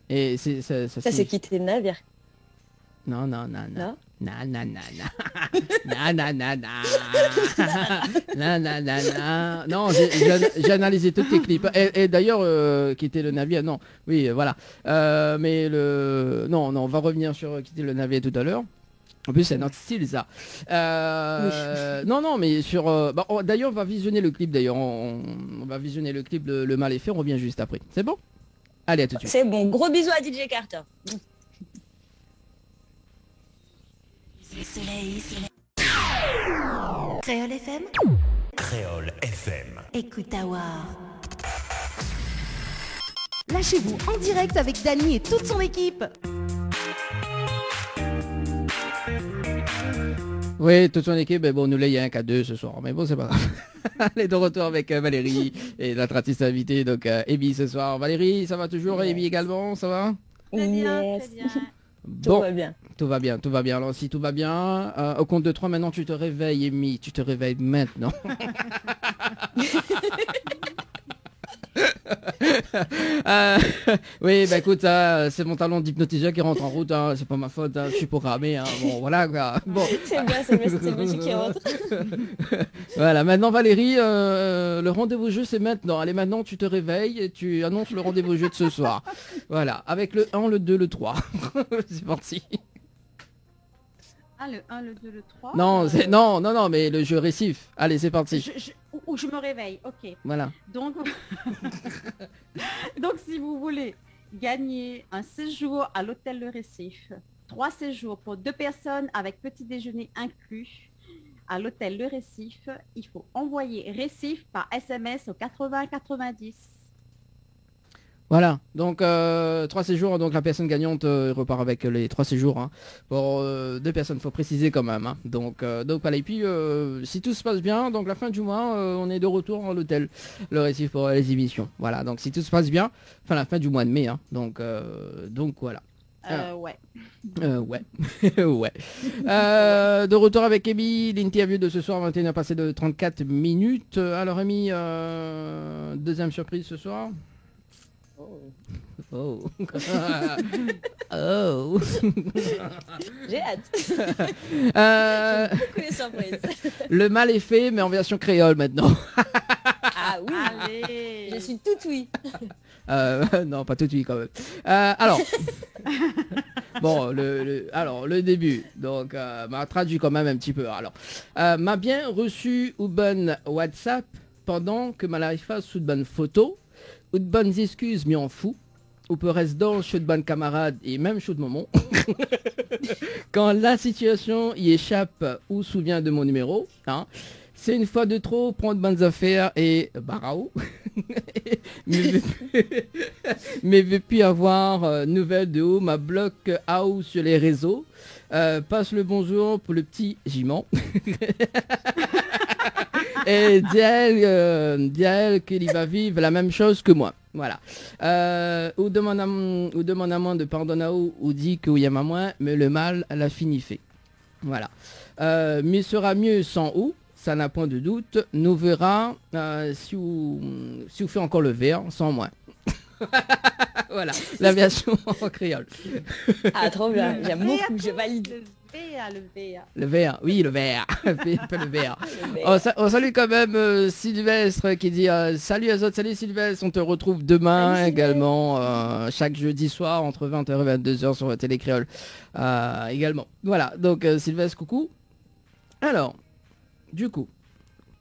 Et Ça c'est quitté le navire. Non. Non. Non. Non, j'ai analysé tous tes clips. Et d'ailleurs, quitter le navire, non. Oui, voilà. Mais non, on va revenir sur quitter le navire tout à l'heure. En plus, c'est notre style, ça. Oui. Non, mais sur... d'ailleurs, on va visionner le clip, d'ailleurs. On va visionner le clip Le Mal est fait. On revient juste après. C'est bon? Allez, à tout de suite. C'est bon. Gros bisous à DJ Carter. Soleil. Créole FM. Créole FM. Écoute Awar. Lâchez-vous en direct avec Dany et toute son équipe. Oui, toute son équipe, mais bon, nous il y a un qu'à deux ce soir, mais bon, c'est pas grave. Allez, de retour avec Valérie et notre artiste invité, donc Amy ce soir. Valérie, ça va toujours? Yes. Amy également, ça va? Très bien, Yes. très bien. Tout va bien. Tout va bien, tout va bien. Alors si tout va bien, au compte de 3, maintenant tu te réveilles, Amy, tu te réveilles maintenant. Oui, bah écoute, c'est mon talent d'hypnotiseur qui rentre en route, hein. C'est pas ma faute, hein. Je suis programmé, hein. Bon, voilà quoi. Bon. C'est bien, c'est le musique qui rentre. Voilà, maintenant Valérie, le rendez-vous jeu c'est maintenant. Allez, maintenant tu te réveilles et tu annonces le rendez-vous jeu de ce soir. Voilà, avec le 1, le 2, le 3. C'est parti. Ah, le 1, le 2, le 3. Non, mais le jeu récif. Allez, c'est parti. Où je me réveille, ok. Voilà. Donc, donc si vous voulez gagner un séjour à l'hôtel Le Récif, 3 séjours pour 2 personnes avec petit déjeuner inclus à l'hôtel Le Récif, il faut envoyer Récif par SMS au 80 90. Voilà, donc 3 séjours, donc la personne gagnante repart avec les 3 séjours. Hein. Pour 2 personnes, faut préciser quand même. Hein. Donc voilà, et puis si tout se passe bien, donc la fin du mois, on est de retour à l'hôtel Le Récif pour les émissions. Voilà, donc si tout se passe bien, enfin la fin du mois de mai, hein. Donc voilà. Ouais. Ouais. Ouais. De retour avec Amy, l'interview de ce soir, 21h passé de 34 minutes. Alors Amy, deuxième surprise ce soir. Oh. Oh. J'ai hâte. Beaucoup les surprises. Le Mal est fait, mais en version créole maintenant. Ah oui. Allez. Je suis tout oui. Non, pas tout de suite quand même. Alors, bon, alors le début. Donc, m'a traduit quand même un petit peu. Alors, m'a bien reçu Uban WhatsApp pendant que ma life sous de bonnes photos. Ou de bonnes excuses, mais en fou. Ou peut rester dans chez de bonnes camarades et même chez de moment. Quand la situation y échappe ou souvient de mon numéro, hein, c'est une fois de trop, prendre de bonnes affaires et barao. mais veut plus avoir nouvelles de haut, ma bloque out sur les réseaux. Passe le bonjour pour le petit Gimon. Et dis à elle qu'il va vivre la même chose que moi. Voilà. Ou demande à moi de pardonner ou dit qu'il y a moins, mais le mal, elle a fini fait. Voilà. Mais sera mieux sans ou, ça n'a point de doute. Nous verra si vous faites encore le verre sans moi. Voilà, la version en créole. Ah, trop bien. J'aime beaucoup, je valide. VA, le VA. Le vert, oui, le vert. Pas le vert. Le vert. On salue quand même Sylvestre qui dit salut Azot, salut Sylvestre, on te retrouve demain Salut, Sylvestre. également, chaque jeudi soir entre 20h et 22h sur Télé Créole également. Voilà, donc Sylvestre, coucou. Alors, du coup,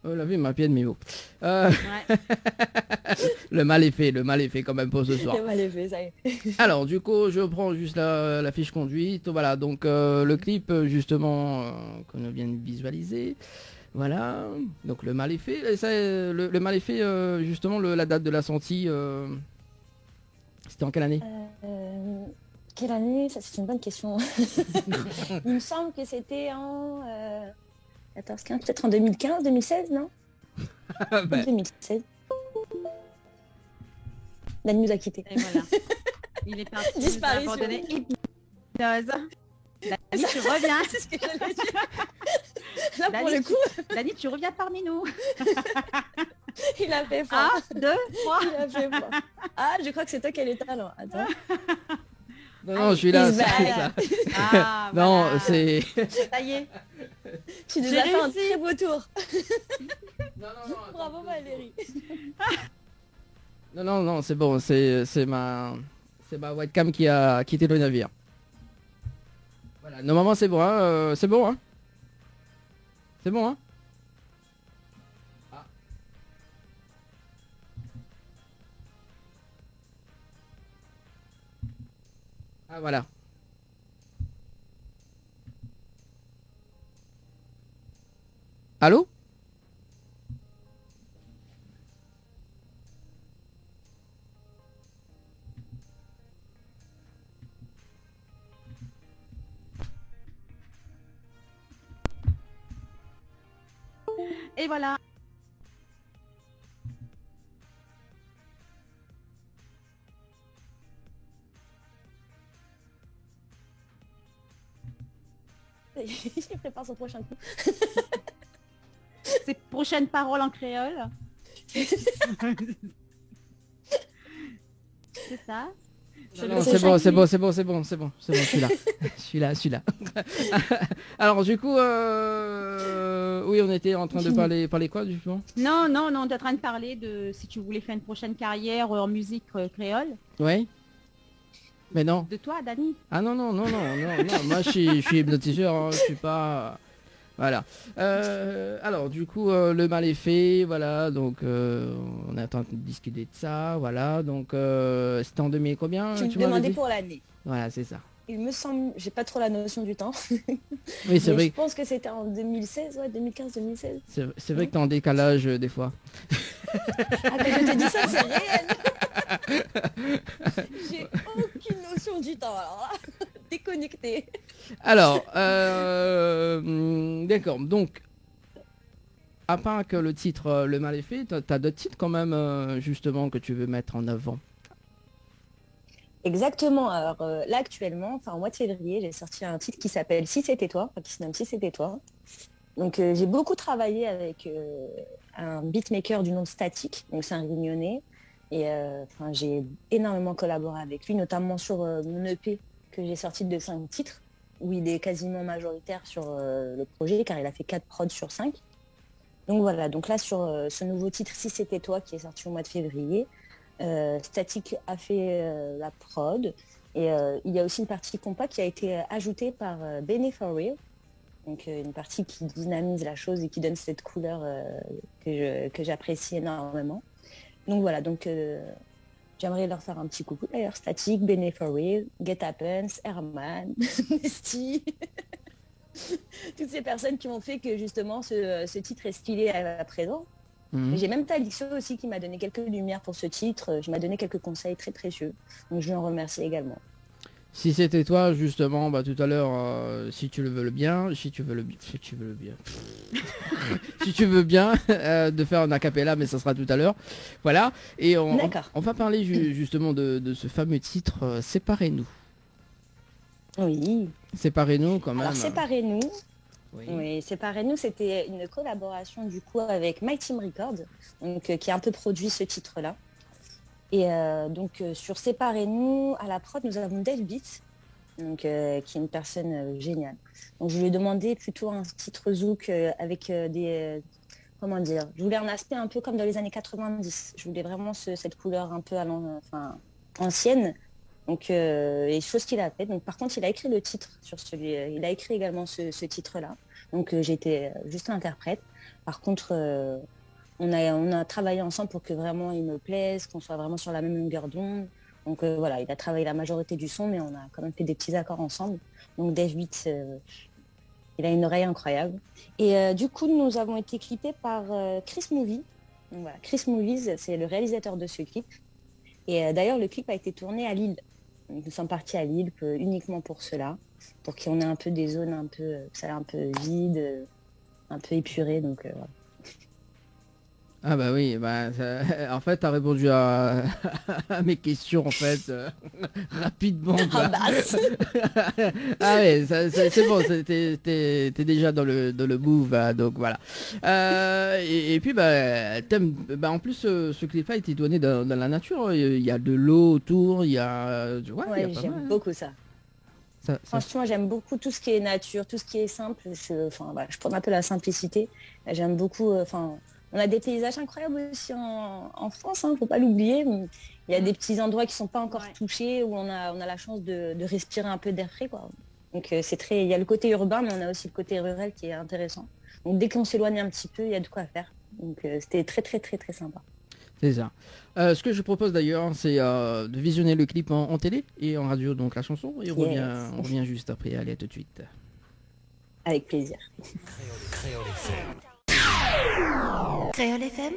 la vie m'a pied de mi-mot. Ouais. Le mal est fait quand même pour ce soir. Le mal est fait, ça y est. Alors du coup je prends juste la fiche conduite, voilà donc le clip justement qu'on vient de visualiser, voilà, donc le mal est fait, et ça, le mal est fait justement la date de la sortie, c'était en quelle année? Quelle année? Ça, c'est une bonne question. Il me semble que c'était en 14, 15, peut-être en 2015, 2016, non? Ben, 2016. Dani nous a quittés. Et voilà. Il est parti. Disparition. Abandonné. Hypnose. Dani, tu reviens. C'est ce que j'allais dire. Là, pour Dani, le coup, Dani, tu reviens parmi nous. il a fait fort. 1, 2, 3. Il a fait fort. Ah, je crois que c'est toi qui es l'état, alors. Attends. non, je suis là, il se c'est bat. ça. Ah, Non, voilà. c'est... Ça y est. Tu nous J'ai as fait un réussi. très beau tour. Non, Bravo Valérie. non, c'est bon, c'est ma webcam qui a quitté le navire. Voilà, normalement c'est bon, hein, c'est bon, hein. C'est bon, hein. Ah voilà. Allô? Et voilà. Il prépare son prochain coup. Ces prochaines paroles en créole. C'est ça. Non, c'est bon, je suis là. je suis là. Alors du coup, oui, on était en train de parler quoi du coup? Non, on est en train de parler de si tu voulais faire une prochaine carrière en musique créole. Oui. Mais non. De toi, Dani. Ah non, moi je suis hypnotiseur, hein, je suis pas... Voilà. Alors du coup, le mal est fait, voilà, donc on est en train de discuter de ça, voilà, donc c'était en 2000 combien? Tu me m'avais demandais dit pour l'année. Voilà, c'est ça. Il me semble, j'ai pas trop la notion du temps. Oui, c'est Mais vrai, je pense que c'était en 2016, ouais, 2015-2016. c'est vrai que t'es en décalage des fois. Ah, quand je te dis ça, c'est réel. J'ai aucune notion du temps, alors là, déconnecté. Alors, d'accord, donc, à part que le titre Le mal est fait, t'as d'autres titres quand même, justement, que tu veux mettre en avant. Exactement. Alors là actuellement, enfin au mois de février, j'ai sorti un titre qui s'appelle Si c'était toi, enfin, qui se nomme Si c'était toi. Donc j'ai beaucoup travaillé avec un beatmaker du nom de Static, donc c'est un Réunionnais. Et enfin j'ai énormément collaboré avec lui, notamment sur mon EP que j'ai sorti de 5 titres, où il est quasiment majoritaire sur le projet, car il a fait 4 prods sur 5. Donc voilà, donc là sur ce nouveau titre Si c'était toi qui est sorti au mois de février, Static a fait la prod et il y a aussi une partie compas qui a été ajoutée par Bene For Real, donc une partie qui dynamise la chose et qui donne cette couleur que j'apprécie énormément. Donc voilà, donc j'aimerais leur faire un petit coucou d'ailleurs, Static, Bene For Real, Get Happens, Herman, Nesty, toutes ces personnes qui ont fait que justement ce titre est stylé à présent. Mhm. J'ai même Talixo aussi qui m'a donné quelques lumières pour ce titre, qui m'a donné quelques conseils très précieux. Donc je lui en remercie également. Si c'était toi, justement, bah tout à l'heure, si tu le veux bien, si tu veux bien, de faire un acapella, mais ça sera tout à l'heure. Voilà. Et D'accord. on va parler justement de ce fameux titre, Séparez-nous. Oui. Séparez-nous quand même. Alors Séparez-nous. Oui. Oui, Séparez-nous, c'était une collaboration du coup avec My Team Records, donc qui a un peu produit ce titre-là. Et donc sur Séparez-nous, à la prod, nous avons Delbeat. donc, qui est une personne géniale. Donc je lui ai demandé plutôt un titre zouk avec des... comment dire, je voulais un aspect un peu comme dans les années 90. Je voulais vraiment cette couleur un peu ancienne. Donc, et chose qu'il a fait. Donc, par contre, il a écrit le titre sur il a écrit également ce titre-là. Donc, j'étais juste l'interprète. Par contre, on a travaillé ensemble pour que vraiment il me plaise, qu'on soit vraiment sur la même longueur d'onde. Donc, voilà, il a travaillé la majorité du son, mais on a quand même fait des petits accords ensemble. Donc, Dave Witt, il a une oreille incroyable. Et du coup, nous avons été clippés par Chris Movie. Donc, voilà, Chris Movies, c'est le réalisateur de ce clip. Et d'ailleurs, le clip a été tourné à Lille. Donc, nous sommes partis à Lille uniquement pour cela, pour qu'on ait un peu des zones un peu vides, un peu épurées. Donc, voilà. Ah bah oui, en fait, tu as répondu à mes questions, en fait, rapidement. Ah bah, ah ouais, c'est bon, t'es déjà dans le move, donc voilà. Et puis, en plus, ce clip-là a été donné dans la nature. Il y a de l'eau autour, il y a... Ouais, j'aime beaucoup ça. Franchement, j'aime beaucoup tout ce qui est nature, tout ce qui est simple. Je prends un peu la simplicité. J'aime beaucoup... on a des paysages incroyables aussi en France, faut pas l'oublier. Il y a des petits endroits qui sont pas encore touchés, où on a la chance de respirer un peu d'air frais, quoi. Donc il y a le côté urbain, mais on a aussi le côté rural qui est intéressant. Donc dès qu'on s'éloigne un petit peu, il y a de quoi faire. Donc c'était très très très très sympa. C'est ça. Ce que je propose d'ailleurs, c'est de visionner le clip en télé et en radio, donc la chanson, et on revient juste après. Allez, à tout de suite. Avec plaisir. Créole FM. Créole FM.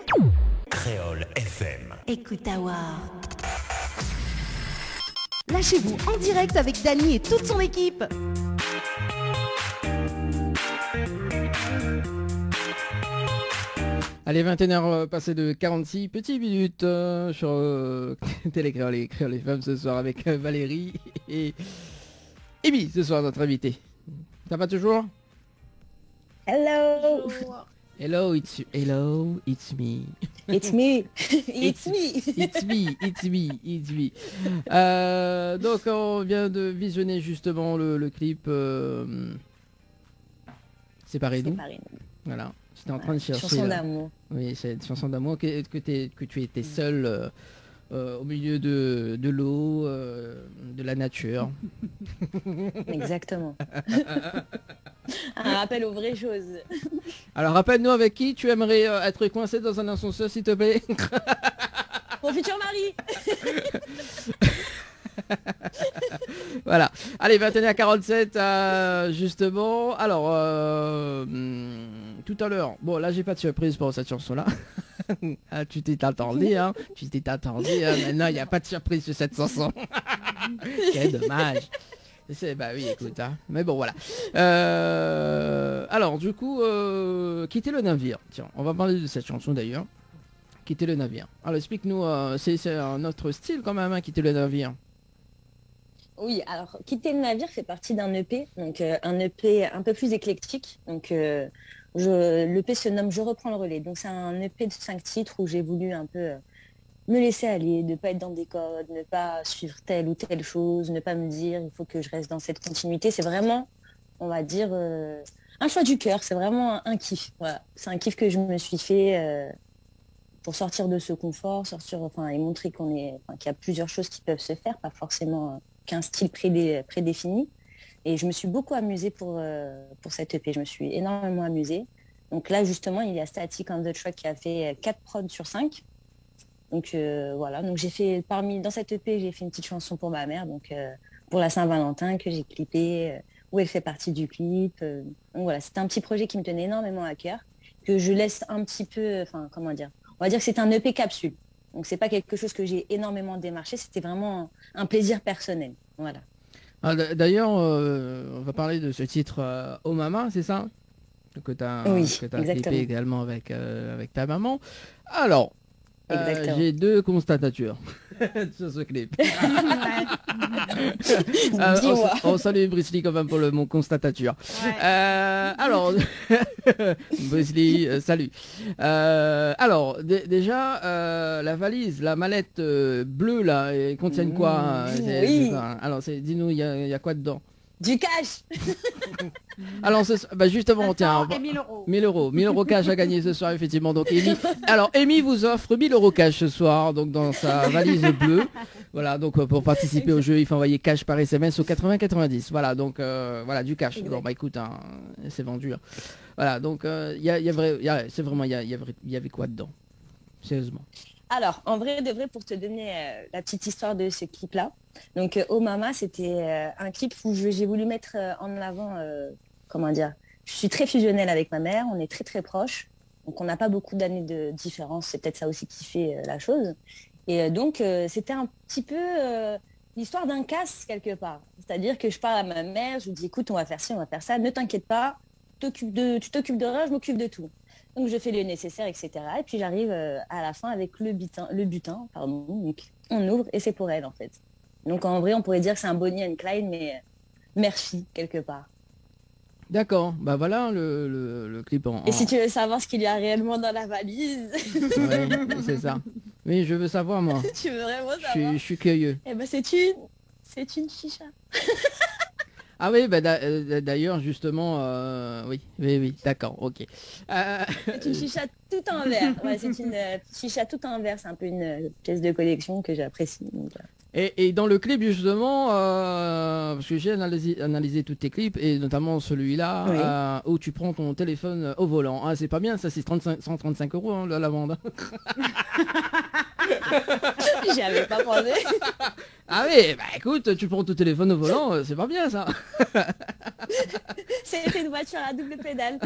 Créole FM. Écoute Awar. Lâchez-vous en direct avec Dany et toute son équipe. Allez, 21h passées de 46 petites minutes sur Télé Créole et Créole FM ce soir avec Valérie et Amy ce soir, notre invité. Ça va toujours? Hello. Hello, it's me. It's me. It's me. It's me. Donc on vient de visionner justement le clip Séparez-nous. Voilà. J'étais en train de chercher. Chanson d'amour. Oui, c'est une chanson d'amour que tu étais seul au milieu de l'eau, de la nature. Exactement. Un rappel aux vraies choses. Alors rappelle-nous avec qui tu aimerais être coincé dans un ascenseur, s'il te plaît. Mon futur mari. Voilà. Allez, 21h47 justement. Alors tout à l'heure, bon là j'ai pas de surprise pour cette chanson-là. Ah, tu t'es attendu, hein. Maintenant il n'y a pas de surprise sur cette chanson. Quel dommage. Bah oui, écoute, hein. Mais bon, voilà. Alors, du coup, quitter le navire. Tiens, on va parler de cette chanson d'ailleurs. Quitter le navire. Alors, explique-nous, c'est un autre style quand même, hein, quitter le navire. Oui, alors, quitter le navire fait partie d'un EP, donc un EP un peu plus éclectique. Donc, l'EP se nomme Je reprends le relais. Donc, c'est un EP de 5 titres où j'ai voulu un peu... me laisser aller, ne pas être dans des codes, ne pas suivre telle ou telle chose, ne pas me dire il faut que je reste dans cette continuité. C'est vraiment, on va dire, un choix du cœur. C'est vraiment un kiff. Voilà. C'est un kiff que je me suis fait pour sortir de ce confort, et montrer qu'il y a plusieurs choses qui peuvent se faire, pas forcément qu'un style prédéfini. Et je me suis beaucoup amusée pour cette EP. Je me suis énormément amusée. Donc là, justement, il y a Static on the Track qui a fait 4 prods sur 5. Donc voilà, donc dans cette EP, j'ai fait une petite chanson pour ma mère, donc pour la Saint-Valentin que j'ai clippée, où elle fait partie du clip. Donc voilà, c'était un petit projet qui me tenait énormément à cœur, que je laisse un petit peu, comment dire, on va dire que c'est un EP capsule. Donc c'est pas quelque chose que j'ai énormément démarché, c'était vraiment un plaisir personnel. Voilà. Ah, d'ailleurs, on va parler de ce titre Oh Mama, c'est ça? Que tu as clippé également avec ta maman. Alors, Exactement. J'ai 2 constatatures sur ce clip. Dis-moi. On salue Bruce Lee quand même pour mon constatature. Ouais. Alors, Bruce Lee, salut. Alors, déjà, la valise, la mallette bleue là, elle contient quoi hein, oui. Alors, dis-nous, il y a quoi dedans? Du cash. Alors, justement, tiens, 1000 euros. 1000 euros cash à gagner ce soir, effectivement. Donc, Amy vous offre 1000 euros cash ce soir, donc dans sa valise bleue. Voilà, donc pour participer au jeu, il faut envoyer cash par SMS au 80-90. Voilà, donc voilà, du cash. Exact. Bon, bah écoute, hein, c'est vendu. Hein. Voilà, donc il y avait quoi dedans? Sérieusement. Alors, en vrai de vrai, pour te donner la petite histoire de ce clip-là, donc Oh Mama, c'était un clip où j'ai voulu mettre en avant, comment dire, je suis très fusionnelle avec ma mère, on est très très proches, donc on n'a pas beaucoup d'années de différence, c'est peut-être ça aussi qui fait la chose. Et donc, c'était un petit peu l'histoire d'un casse quelque part. C'est-à-dire que je parle à ma mère, je lui dis, écoute, on va faire ci, on va faire ça, ne t'inquiète pas, tu t'occupes de rien, je m'occupe de tout. Donc je fais le nécessaire, etc. Et puis j'arrive à la fin avec le butin, pardon. Donc on ouvre et c'est pour elle en fait. Donc en vrai, on pourrait dire que c'est un Bonnie and Clyde, mais merci quelque part. D'accord, bah voilà le clip en... Et si tu veux savoir ce qu'il y a réellement dans la valise, Ouais, c'est ça. Oui, je veux savoir moi. tu veux vraiment savoir? Je suis curieux. Eh ben c'est une chicha. Ah oui, bah, d'ailleurs, justement, oui, d'accord, ok. C'est une chicha tout en verre. Ouais, c'est une chicha tout en verre. C'est un peu une pièce de collection que j'apprécie. Donc, Et dans le clip, justement, parce que j'ai analysé tous tes clips, et notamment celui-là, où tu prends ton téléphone au volant. Ah, c'est pas bien, ça, c'est 135 euros hein, la vente. j'y avais pas pensé. Ah oui, bah écoute, tu prends ton téléphone au volant, c'est pas bien ça. C'est une voiture à double pédale.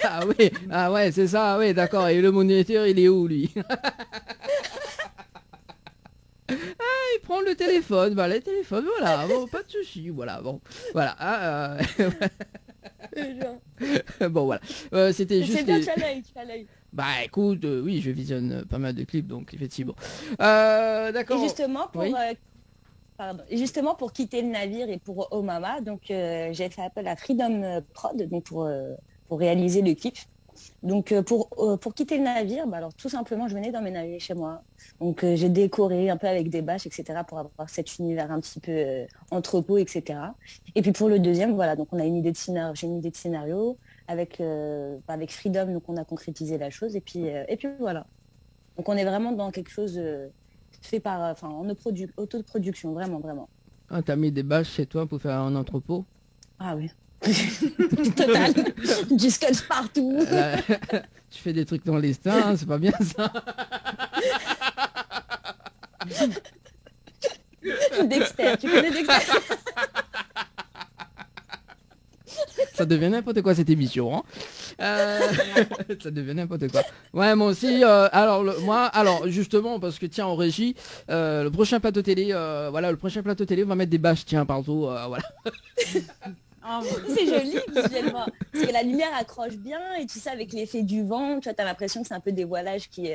Ah oui, ah ouais, c'est ça, oui, d'accord. Et le moniteur, il est où, lui? Il prend le téléphone, bah le téléphone, voilà, bon, pas de souci, voilà, bon, voilà. Bon, voilà. C'était juste... C'est bien, tu as l'œil. Bah écoute, oui, je visionne pas mal de clips, donc effectivement. D'accord. Et justement, Oui. Et justement, pour quitter le navire et pour Oh Mama, donc j'ai fait appel à Freedom Prod donc pour réaliser le clip. Donc pour quitter le navire, bah, alors tout simplement, je venais d'emménager chez moi. Donc j'ai décoré un peu avec des bâches, etc. pour avoir cet univers un petit peu entrepôt, etc. Et puis pour le deuxième, voilà, donc on a une idée de scénario, j'ai une idée de scénario avec Freedom, donc on a concrétisé la chose. Et puis voilà. Donc on est vraiment dans quelque chose fait par, en autoproduction, vraiment, vraiment. Ah, t'as mis des bâches chez toi pour faire un entrepôt? Ah oui. Total. Du scotch partout. Là, tu fais des trucs dans les seins, hein, c'est pas bien ça. Dexter, tu connais Dexter? Ça devient n'importe quoi cette émission. Hein. Ça devient n'importe quoi. Ouais, moi aussi. Alors justement, parce que tiens, en régie, le prochain plateau télé, le prochain plateau télé, on va mettre des bâches, tiens, partout, voilà. Oh, C'est joli visuellement. Parce que la lumière accroche bien et tu sais, avec l'effet du vent, tu as l'impression que c'est un peu des voilages qui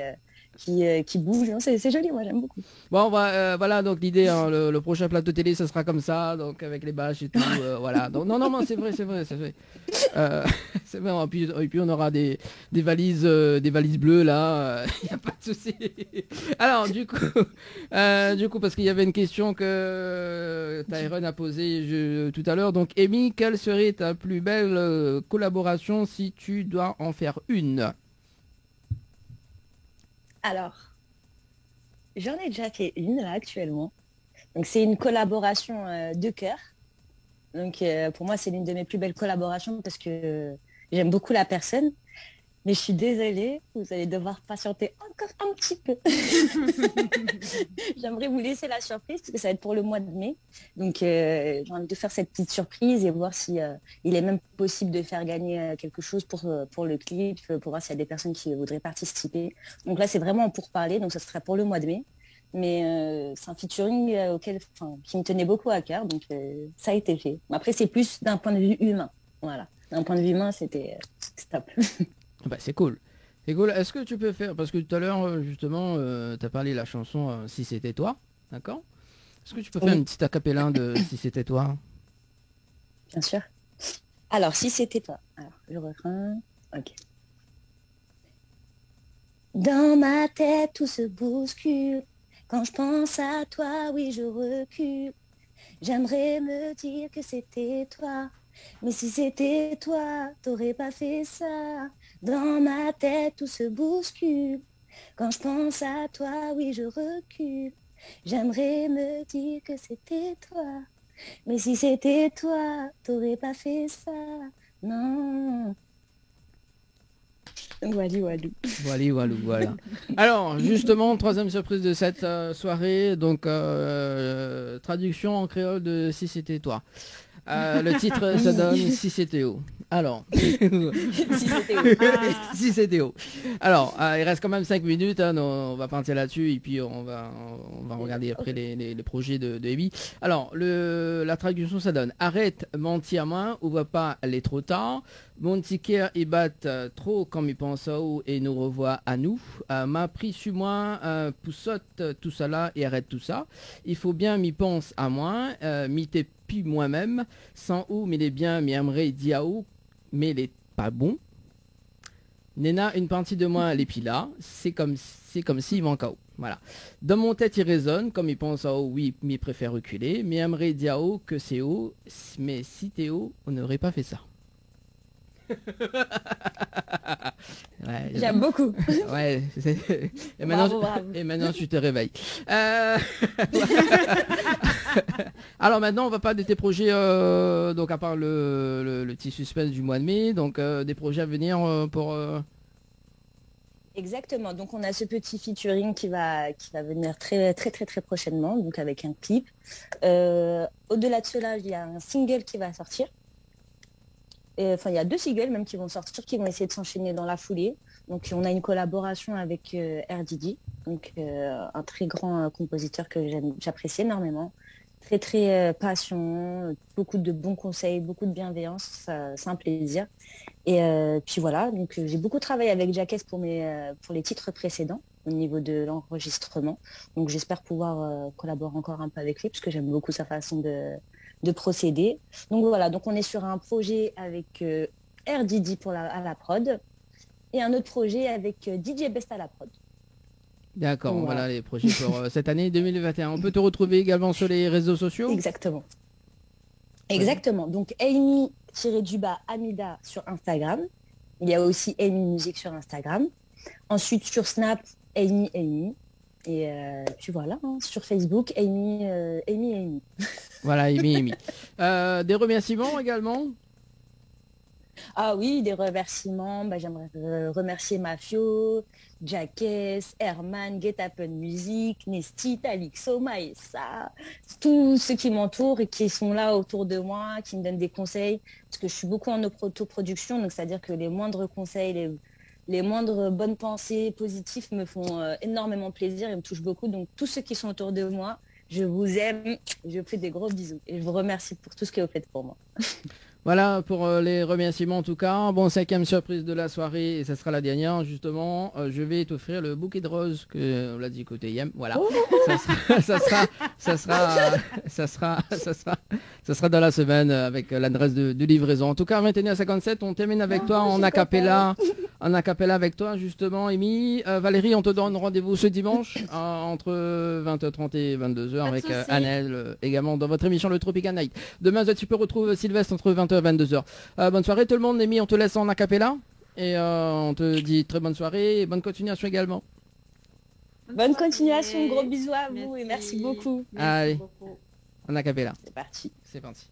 bougent. Non, c'est joli, moi j'aime beaucoup. Bon, voilà, donc l'idée, hein, le prochain plateau télé, ça sera comme ça, donc avec les bâches et tout, voilà. Donc non, c'est vrai. C'est vrai, et puis on aura des valises bleues là, il n'y a pas de souci. Alors du coup, parce qu'il y avait une question que Tyron a posée tout à l'heure, donc Amy, quelle serait ta plus belle collaboration si tu dois en faire une? Alors, j'en ai déjà fait une là actuellement. Donc c'est une collaboration de cœur. Donc pour moi c'est l'une de mes plus belles collaborations parce que j'aime beaucoup la personne. Mais je suis désolée, vous allez devoir patienter encore un petit peu. J'aimerais vous laisser la surprise parce que ça va être pour le mois de mai. Donc j'ai envie de faire cette petite surprise et voir si il est même possible de faire gagner quelque chose pour le clip, pour voir s'il y a des personnes qui voudraient participer. Donc là c'est vraiment pour parler, donc ça sera pour le mois de mai. Mais c'est un featuring qui me tenait beaucoup à cœur, donc ça a été fait. Après c'est plus d'un point de vue humain. Voilà. D'un point de vue humain, c'était top. Bah c'est cool. C'est cool. Est-ce que tu peux faire, parce que tout à l'heure, justement, tu as parlé de la chanson Si c'était toi, d'accord? Est-ce que tu peux faire une petite acapella de Si c'était toi? Bien sûr. Alors, si c'était toi. Alors, le refrain. Ok. Dans ma tête, tout se bouscule. Quand je pense à toi, oui, je recule. J'aimerais me dire que c'était toi. Mais si c'était toi, t'aurais pas fait ça. Dans ma tête, tout se bouscule. Quand je pense à toi, oui, je recule. J'aimerais me dire que c'était toi. Mais si c'était toi, t'aurais pas fait ça. Non. Voilà. Alors, justement, troisième surprise de cette soirée, donc traduction en créole de Si c'était toi. Le titre, ça donne Si c'était où. Alors, si c'était où. Alors, il reste quand même 5 minutes, hein, on va partir là-dessus et puis on va regarder après les projets de Amy. Alors, la traduction, ça donne arrête mentir moins, ou va pas aller trop tard. Mon ticket il bat trop comme il pense et nous revoit à nous. M'a pris sur moi, poussote tout ça là et arrête tout ça. Il faut bien m'y pense à moi, m'y t'es puis moi-même, sans ou mais les bien m'y aimerait diao, mais les pas bon. Nena, une partie de moi les pila, c'est comme s'il manque à haut. Voilà. Dans mon tête il résonne, comme il pense à haut, oui, mais préfère reculer, mais aimerait diao que c'est haut, mais si t'es haut, on n'aurait pas fait ça. Ouais, j'aime beaucoup. Ouais, et maintenant tu te réveilles. Alors maintenant on va parler de tes projets, donc à part le petit suspense du mois de mai, donc des projets à venir pour... Exactement, donc on a ce petit featuring qui va venir très très très très prochainement, donc avec un clip. Au-delà de cela, il y a un single qui va sortir. Enfin, il y a 2 singles même qui vont sortir, qui vont essayer de s'enchaîner dans la foulée. Donc, on a une collaboration avec RDD, donc un très grand compositeur que j'apprécie énormément. Très, très patient, beaucoup de bons conseils, beaucoup de bienveillance, c'est un plaisir. Et puis voilà, donc j'ai beaucoup travaillé avec Jacques pour les titres précédents au niveau de l'enregistrement. Donc, j'espère pouvoir collaborer encore un peu avec lui, parce que j'aime beaucoup sa façon de procéder. Donc voilà, donc on est sur un projet avec RDD à la prod et un autre projet avec DJ Best à la prod. D'accord, voilà les projets pour cette année 2021. On peut te retrouver également sur les réseaux sociaux? Exactement. Exactement. Donc Amy-Amida sur Instagram. Il y a aussi Amy Music sur Instagram. Ensuite sur Snap, Amy. Et puis voilà, hein, sur Facebook, Amy. Voilà, Amy. Des remerciements également? Ah oui, des remerciements. J'aimerais remercier Mafio, Jacques, Herman, Get Happen Music, Nestit, Alixo, Maessa, tous ceux qui m'entourent et qui sont là autour de moi, qui me donnent des conseils. Parce que je suis beaucoup en autoproduction, donc c'est-à-dire que les moindres conseils, les moindres bonnes pensées positives me font énormément plaisir et me touchent beaucoup. Donc tous ceux qui sont autour de moi, je vous aime, je vous fais des gros bisous et je vous remercie pour tout ce que vous faites pour moi. Voilà pour les remerciements en tout cas. Bon, 5e surprise de la soirée et ça sera la dernière justement. Je vais t'offrir le bouquet de roses que on l'a dit côté Yem. Voilà. Ça sera dans la semaine avec l'adresse de livraison. En tout cas, 21h57, on termine avec toi en acapella avec toi justement, Amy. Valérie, on te donne rendez-vous ce dimanche entre 20h30 et 22h avec Annelle également dans votre émission Le Tropical Night. Demain, tu peux retrouver Sylvestre entre 20h et 22h. Bonne soirée tout le monde. Amy, on te laisse en acapella et on te dit très bonne soirée et bonne continuation également. Bonne continuation, gros bisous à vous et merci beaucoup. Allez, en acapella. C'est parti. C'est parti.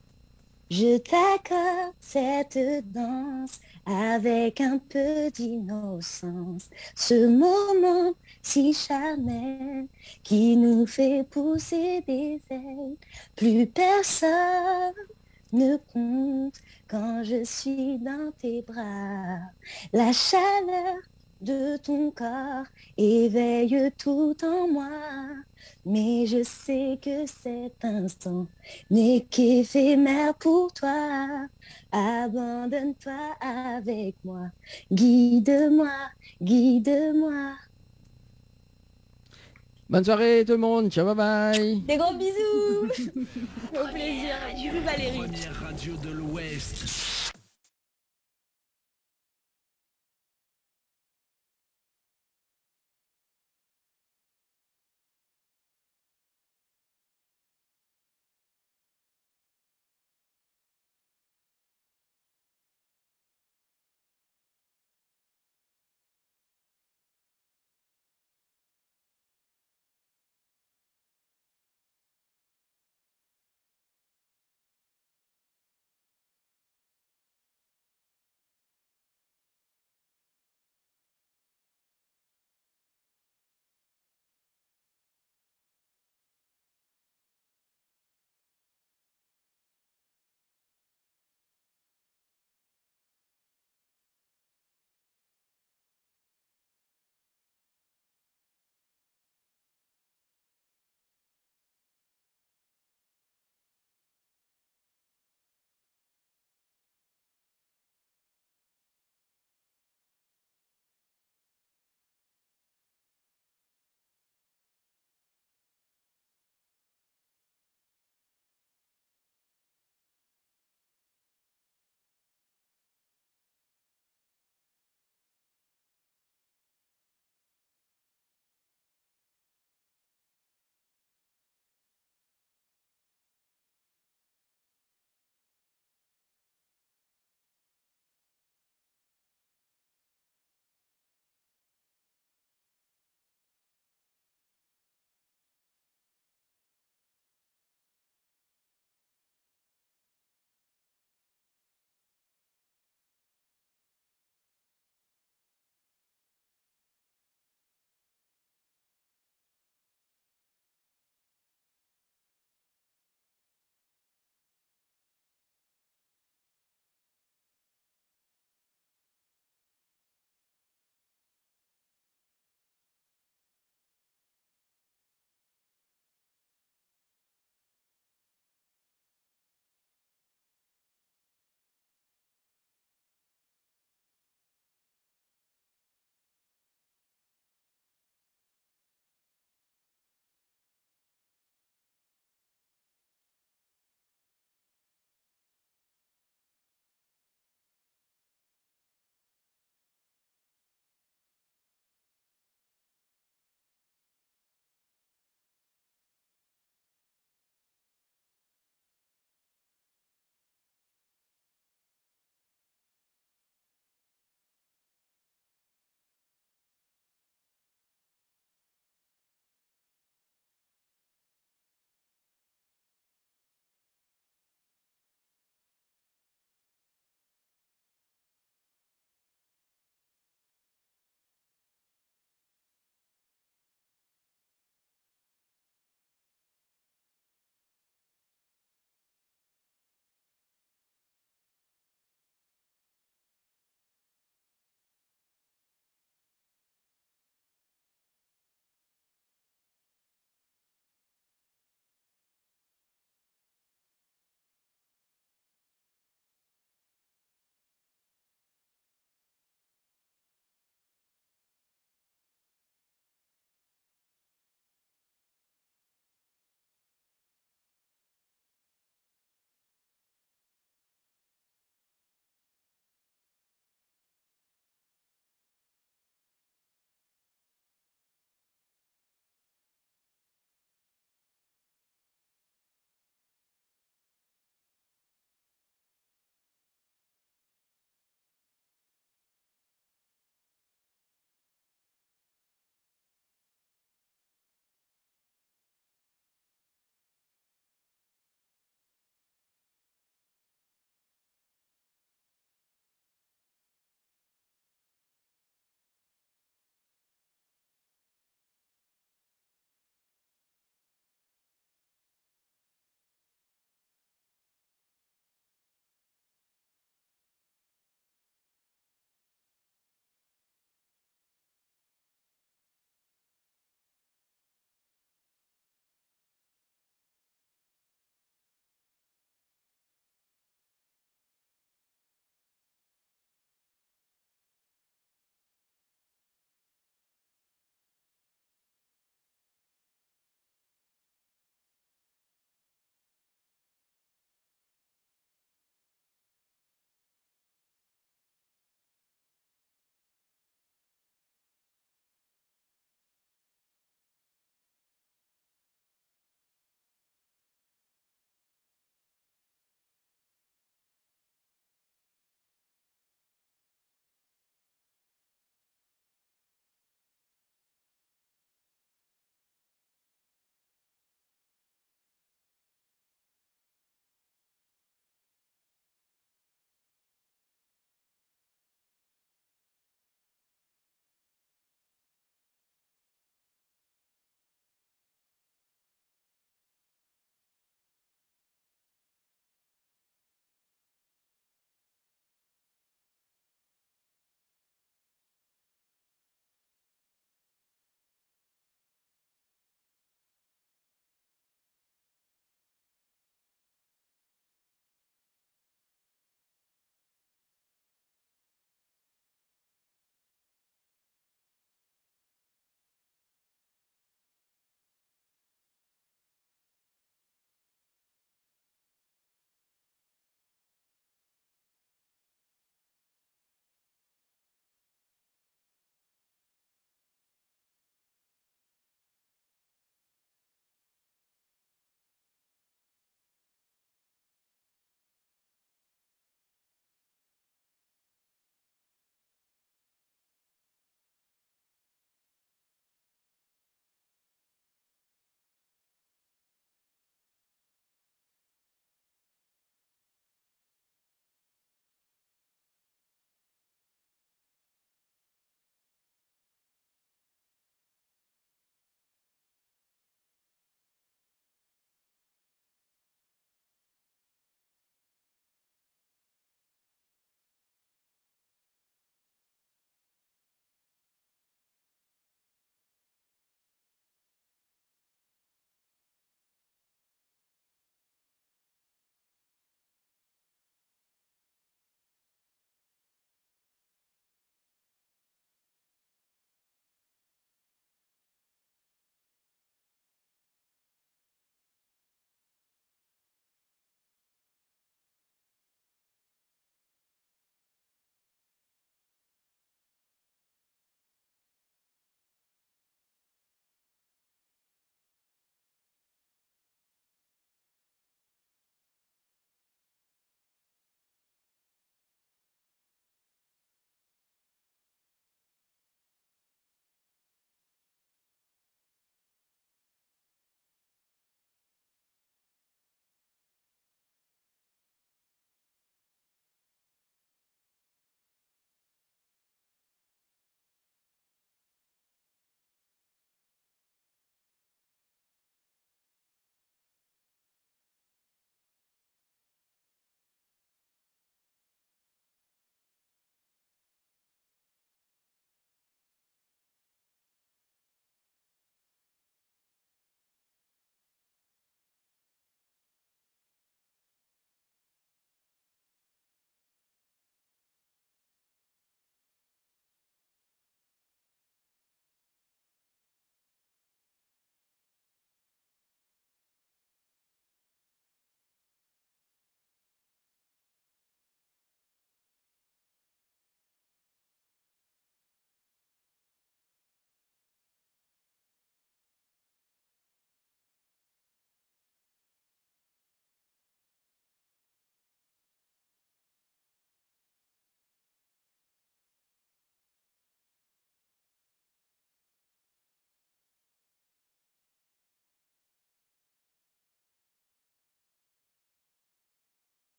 Je t'accorde cette danse avec un peu d'innocence, ce moment si charnel qui nous fait pousser des ailes. Plus personne ne compte quand je suis dans tes bras. La chaleur de ton corps éveille tout en moi. Mais je sais que cet instant n'est qu'éphémère pour toi. Abandonne-toi avec moi, guide-moi, guide-moi. Bonne soirée tout le monde, ciao, bye bye. Des gros bisous. Au plaisir. Bisous Valérie. Première radio de l'Ouest.